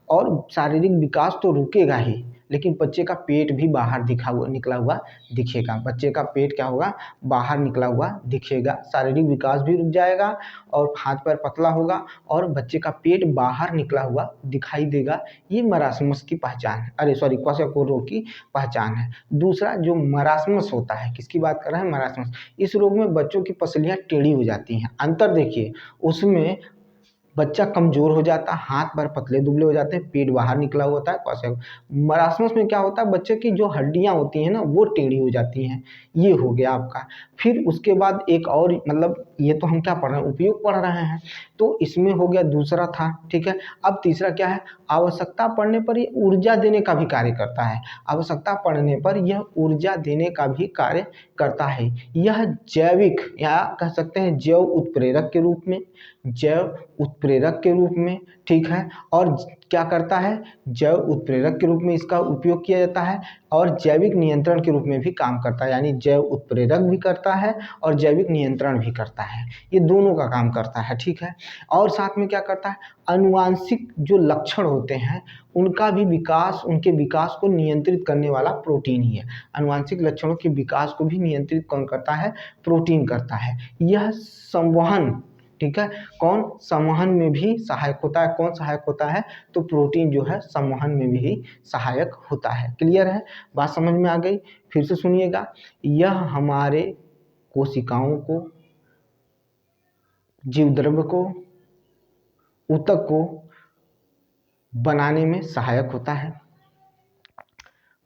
और शारीरिक विकास तो रुकेगा ही, लेकिन बच्चे का पेट भी बाहर निकला हुआ दिखेगा। बच्चे का पेट क्या होगा, बाहर निकला हुआ दिखेगा। शारीरिक विकास भी रुक जाएगा और हाथ पैर पतला होगा और बच्चे का पेट बाहर निकला हुआ दिखाई देगा। ये मरासमस की पहचान है, क्वाशियाकोर रोग की पहचान है। दूसरा जो मरासमस होता है, किसकी बात कर रहे हैं, मरासमस। इस रोग में बच्चों की पसलियाँ टेढ़ी हो जाती हैं। अंतर देखिए, उसमें बच्चा कमजोर हो जाता है, हाथ पैर पतले दुबले हो जाते हैं, पेट बाहर निकला हुआ होता है। क्वाशियाकोर। मरासमस में क्या होता है, बच्चे की जो हड्डियां होती हैं ना वो टेढ़ी हो जाती हैं। ये हो गया आपका। फिर उसके बाद एक और, मतलब ये तो हम क्या पढ़ रहे हैं, उपयोग पढ़ रहे हैं, तो इसमें हो गया, दूसरा था, ठीक है। अब तीसरा क्या है, आवश्यकता पड़ने पर ये ऊर्जा देने का भी कार्य करता है। आवश्यकता पड़ने पर यह ऊर्जा देने का भी कार्य करता है। यह जैविक या कह सकते हैं जैव उत्प्रेरक के रूप में, जैव उत्प्रेरक के रूप में, ठीक है। और क्या करता है, जैव उत्प्रेरक के रूप में इसका उपयोग किया जाता है और जैविक नियंत्रण के रूप में भी काम करता है, यानी जैव उत्प्रेरक भी करता है और जैविक नियंत्रण भी करता है। ये दोनों का काम करता है, ठीक है। और साथ में क्या करता है, आनुवांशिक जो लक्षण होते हैं उनका भी विकास, उनके विकास को नियंत्रित करने वाला प्रोटीन ही है। आनुवांशिक लक्षणों के विकास को भी नियंत्रित कौन करता है, प्रोटीन करता है। यह संवहन, ठीक है, कौन, संवहन में भी सहायक होता है। कौन सहायक होता है, तो प्रोटीन जो है संवहन में भी सहायक होता है। क्लियर है, बात समझ में आ गई। फिर से सुनिएगा, यह हमारे कोशिकाओं को, जीव द्रव्य को, ऊतक को बनाने में सहायक होता है।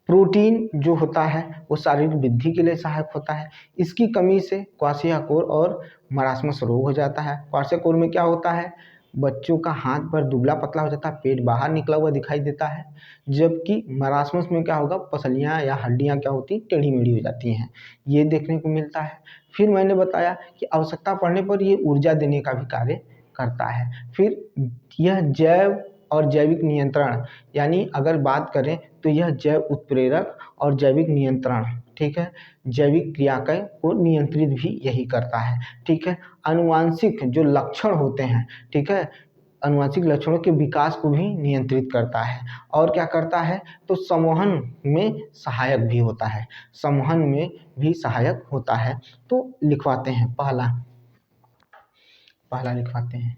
प्रोटीन जो होता है वो शारीरिक वृद्धि के लिए सहायक होता है। इसकी कमी से क्वाशियाकोर और मरासमस रोग हो जाता है। क्वाशियाकोर में क्या होता है, बच्चों का हाथ पर दुबला पतला हो जाता है, पेट बाहर निकला हुआ दिखाई देता है। जबकि मरासमस में क्या होगा, पसलियाँ या हड्डियाँ क्या होती, टेढ़ी मेढ़ी हो जाती हैं। ये देखने को मिलता है। फिर मैंने बताया कि आवश्यकता पड़ने पर ये ऊर्जा देने का भी कार्य करता है। फिर यह जैव और जैविक नियंत्रण, यानी अगर बात करें तो यह जैव उत्प्रेरक और जैविक नियंत्रण, ठीक है, जैविक क्रियाकय को नियंत्रित भी यही करता है, ठीक है। आनुवांशिक जो लक्षण होते हैं, ठीक है, आनुवांशिक लक्षणों के विकास को भी नियंत्रित करता है। और क्या करता है, तो संवहन में सहायक भी होता है, संवहन में भी सहायक होता है। तो लिखवाते हैं, पहला लिखवाते हैं,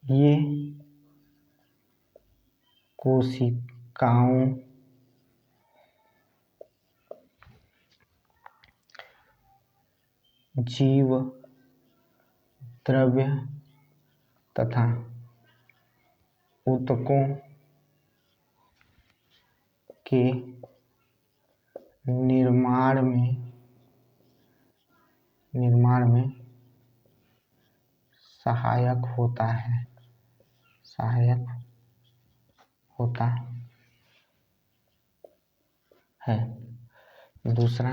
ये कोशिकाओं जीव द्रव्य तथा ऊतकों के निर्माण में सहायक होता है। दूसरा,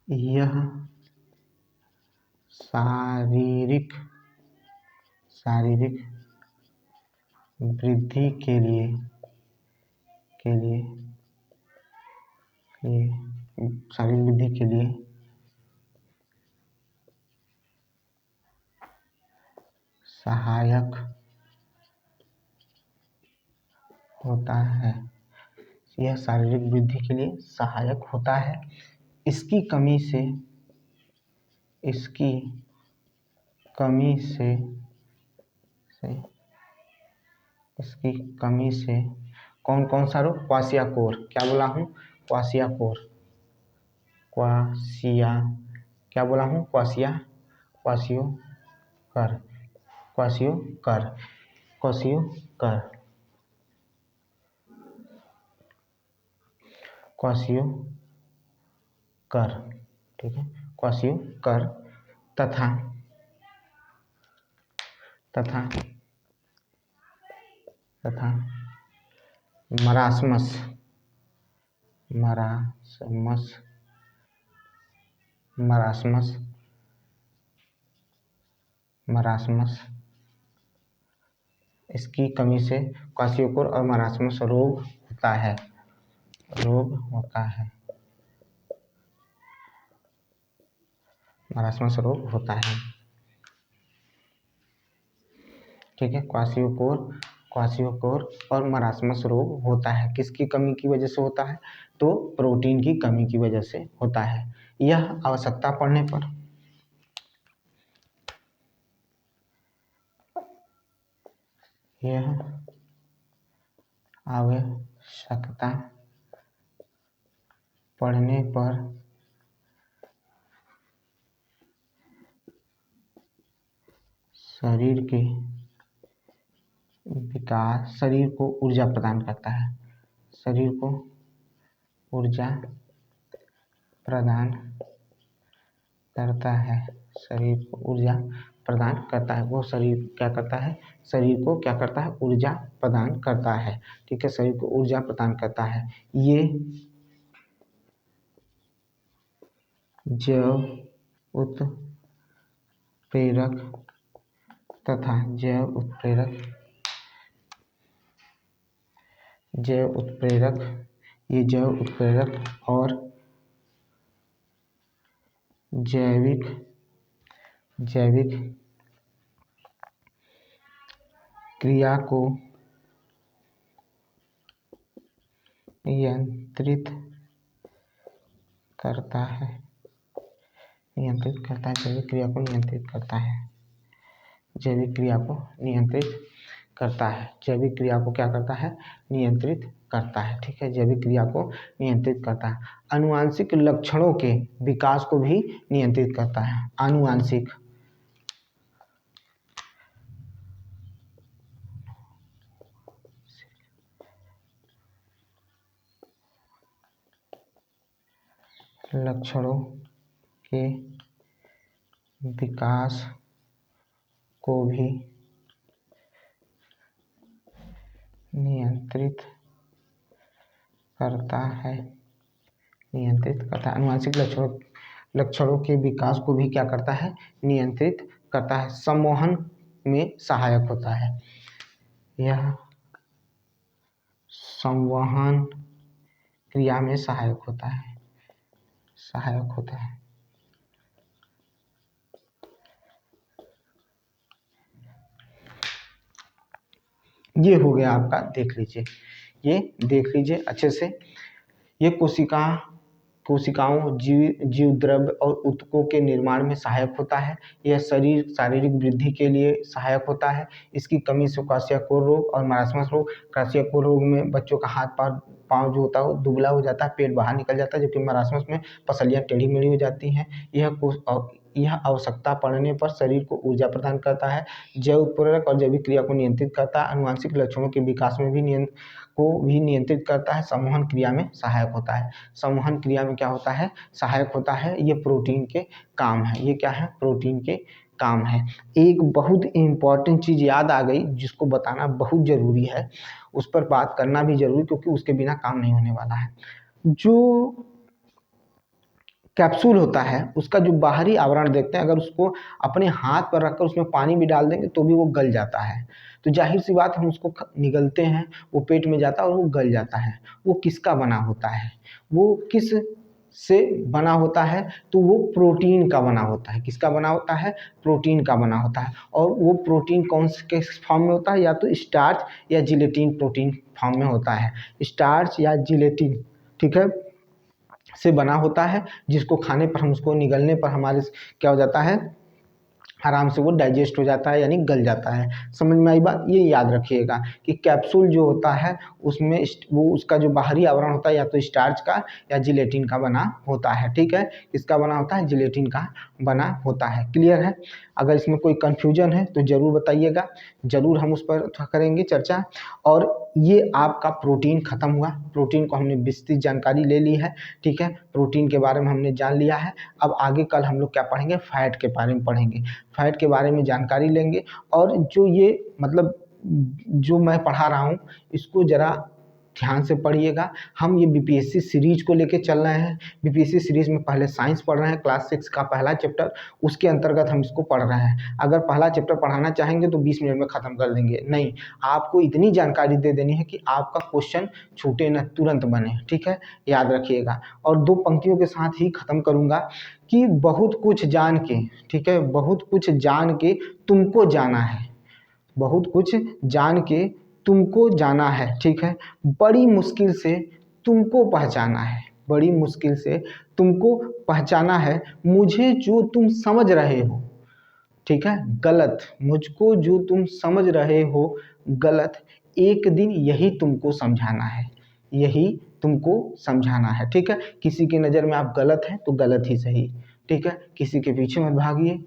यह शारीरिक वृद्धि के लिए शारीरिक वृद्धि के लिए सहायक होता है। यह शारीरिक वृद्धि के लिए सहायक होता है। इसकी कमी से कौन कौन सा रोग, क्वाशियाकोर, क्या बोला हूँ, क्वाशियाकोर, क्या बोला हूँ, क्वाशियोकर, ठीक है, क्वाशियोकर तथा मरासमस इसकी कमी से क्वाशियोकोर और मरासमस रोग होता है। मरासमस रोग होता है, ठीक है। क्वाशियोकोर और मरासमस रोग होता है, किसकी कमी की वजह से होता है, तो प्रोटीन की कमी की वजह से होता है। यह आवश्यकता पड़ने पर शरीर को ऊर्जा प्रदान करता है, शरीर को ऊर्जा प्रदान करता है। वो शरीर क्या करता है, शरीर को क्या करता है, ऊर्जा प्रदान करता है, ठीक है, शरीर को ऊर्जा प्रदान करता है। ये जैव उत्प्रेरक तथा जैव उत्प्रेरक और जैविक क्रिया को नियंत्रित करता है, जैविक क्रिया को नियंत्रित करता है, जैविक क्रिया को क्या करता है, नियंत्रित करता है, ठीक है, जैविक क्रिया को नियंत्रित करता है। आनुवांशिक लक्षणों के विकास को भी नियंत्रित करता है। आनुवांशिक लक्षणों के विकास को भी नियंत्रित करता है, नियंत्रित करता है। अनुवांशिक लक्षणों के विकास को भी क्या करता है, नियंत्रित करता है। सम्मोहन में सहायक होता है, यह संवहन क्रिया में सहायक होता है, सहायक होता है। ये हो गया आपका, देख लीजिए, ये देख लीजिए अच्छे से। ये कोशिकाओं जीव द्रव्य और ऊतकों के निर्माण में सहायक होता है। यह शारीरिक वृद्धि के लिए सहायक होता है। इसकी कमी से क्वाशियाकोर रोग और मरासमस रोग, क्वाशियाकोर रोग में बच्चों का हाथ पाँव जो होता है वो दुबला हो जाता है, पेट बाहर निकल जाता है, जबकि मरासमस में पसलियाँ टेढ़ी मेढ़ी हो जाती हैं। यह आवश्यकता पड़ने पर शरीर को ऊर्जा प्रदान करता है, जैव उत्प्रेरक और जैविक क्रिया को नियंत्रित करता है, अनुवांशिक लक्षणों के विकास में भी नियंत्रित करता है, संवहन क्रिया में सहायक होता है। संवहन क्रिया में क्या होता है, सहायक होता है। ये प्रोटीन के काम है, ये क्या है, प्रोटीन के काम है। एक बहुत इम्पॉर्टेंट चीज़ याद आ गई जिसको बताना बहुत ज़रूरी है, उस पर बात करना भी जरूरी, क्योंकि उसके बिना काम नहीं होने वाला है। जो कैप्सूल होता है उसका जो बाहरी आवरण देखते हैं, अगर उसको अपने हाथ पर रखकर उसमें पानी भी डाल देंगे तो भी वो गल जाता है। तो जाहिर सी बात, हम उसको निगलते हैं, वो पेट में जाता है और वो गल जाता है। वो किसका बना होता है, वो किस से बना होता है, तो वो प्रोटीन का बना होता है। किसका बना होता है, प्रोटीन का बना होता है। और वो प्रोटीन कौन से के फॉर्म में होता है, या तो स्टार्च या जिलेटिन प्रोटीन फॉर्म में होता है, स्टार्च या जिलेटिन, ठीक है, से बना होता है, जिसको खाने पर हम उसको निगलने पर हमारे क्या हो जाता है, आराम से वो डाइजेस्ट हो जाता है, यानी गल जाता है। समझ में आई बात, ये याद रखिएगा कि कैप्सूल जो होता है उसमें वो उसका जो बाहरी आवरण होता है या तो स्टार्च का या जिलेटिन का बना होता है, ठीक है। किसका बना होता है, जिलेटिन का बना होता है। क्लियर है। अगर इसमें कोई कन्फ्यूजन है तो ज़रूर बताइएगा, ज़रूर हम उस पर करेंगे चर्चा। और ये आपका प्रोटीन खत्म हुआ, प्रोटीन को हमने विस्तृत जानकारी ले ली है, ठीक है, प्रोटीन के बारे में हमने जान लिया है। अब आगे कल हम लोग क्या पढ़ेंगे, फैट के बारे में पढ़ेंगे, फैट के बारे में जानकारी लेंगे। और जो ये मतलब जो मैं पढ़ा रहा हूँ इसको ज़रा ध्यान से पढ़िएगा। हम ये बीपीएससी सीरीज को लेके चल रहे हैं। बीपीएससी सीरीज में पहले साइंस पढ़ रहे हैं, क्लास 6 का पहला चैप्टर, उसके अंतर्गत हम इसको पढ़ रहे हैं। अगर पहला चैप्टर पढ़ाना चाहेंगे तो 20 मिनट में ख़त्म कर देंगे, नहीं, आपको इतनी जानकारी दे देनी है कि आपका क्वेश्चन छूटे न, तुरंत बने, ठीक है, याद रखिएगा। और 2 पंक्तियों के साथ ही ख़त्म करूँगा कि बहुत कुछ जान के, ठीक है, बहुत कुछ जान के तुमको जाना है, बहुत कुछ जान के तुमको जाना है, ठीक है, बड़ी मुश्किल से तुमको पहचाना है, बड़ी मुश्किल से तुमको पहचाना है, मुझे जो तुम समझ रहे हो, ठीक है, गलत, मुझको जो तुम समझ रहे हो गलत, एक दिन यही तुमको समझाना है, यही तुमको समझाना है, ठीक है। किसी की नज़र में आप गलत हैं तो गलत ही सही, ठीक है, किसी के पीछे मत भागिए,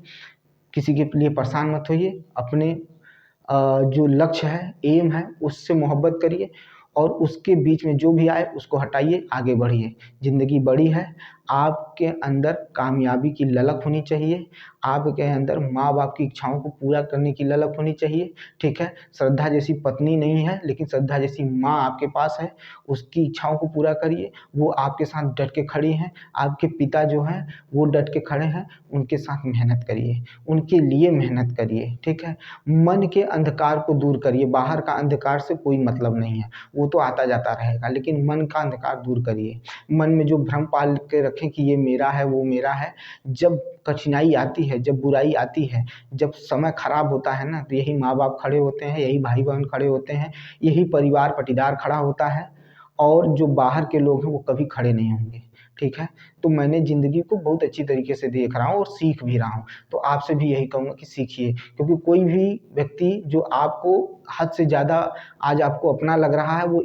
किसी के लिए परेशान मत होइए, अपने जो लक्ष्य है, एम है, उससे मोहब्बत करिए और उसके बीच में जो भी आए उसको हटाइए, आगे बढ़िए। ज़िंदगी बड़ी है, आपके अंदर कामयाबी की ललक होनी चाहिए, आपके अंदर माँ बाप की इच्छाओं को पूरा करने की ललक होनी चाहिए, ठीक है। श्रद्धा जैसी पत्नी नहीं है, लेकिन श्रद्धा जैसी माँ आपके पास है, उसकी इच्छाओं को पूरा करिए, वो आपके साथ डट के खड़ी हैं। आपके पिता जो हैं वो डट के खड़े हैं, उनके साथ मेहनत करिए, उनके लिए मेहनत करिए, ठीक है। मन के अंधकार को दूर करिए, बाहर का अंधकार से कोई मतलब नहीं है, वो तो आता जाता रहेगा, लेकिन मन का अंधकार दूर करिए। मन में जो भ्रम पाल के रखें कि ये मेरा है, वो मेरा है, जब कठिनाई आती है, जब बुराई आती है, जब समय खराब होता है ना, तो यही माँ बाप खड़े होते हैं, यही भाई बहन खड़े होते हैं, यही परिवार पटीदार खड़ा होता है, और जो बाहर के लोग हैं वो कभी खड़े नहीं होंगे, ठीक है। तो मैंने ज़िंदगी को बहुत अच्छी तरीके से देख रहा हूँ और सीख भी रहा हूँ, तो आपसे भी यही कहूँगा कि सीखिए, क्योंकि कोई भी व्यक्ति जो आपको हद से ज़्यादा आज आपको अपना लग रहा है, वो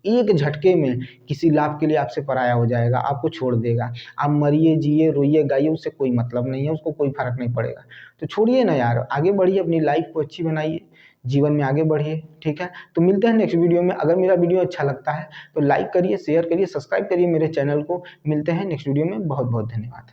एक झटके में किसी लाभ के लिए आपसे पराया हो जाएगा, आपको छोड़ देगा। आप मरिए, जिए, रोइए, गाइए, उससे कोई मतलब नहीं है, उसको कोई फ़र्क नहीं पड़ेगा। तो छोड़िए ना यार, आगे बढ़िए, अपनी लाइफ को अच्छी बनाइए, जीवन में आगे बढ़िए, ठीक है। तो मिलते हैं नेक्स्ट वीडियो में। अगर मेरा वीडियो अच्छा लगता है तो लाइक करिए, शेयर करिए, सब्सक्राइब करिए मेरे चैनल को। मिलते हैं नेक्स्ट वीडियो में। बहुत बहुत धन्यवाद।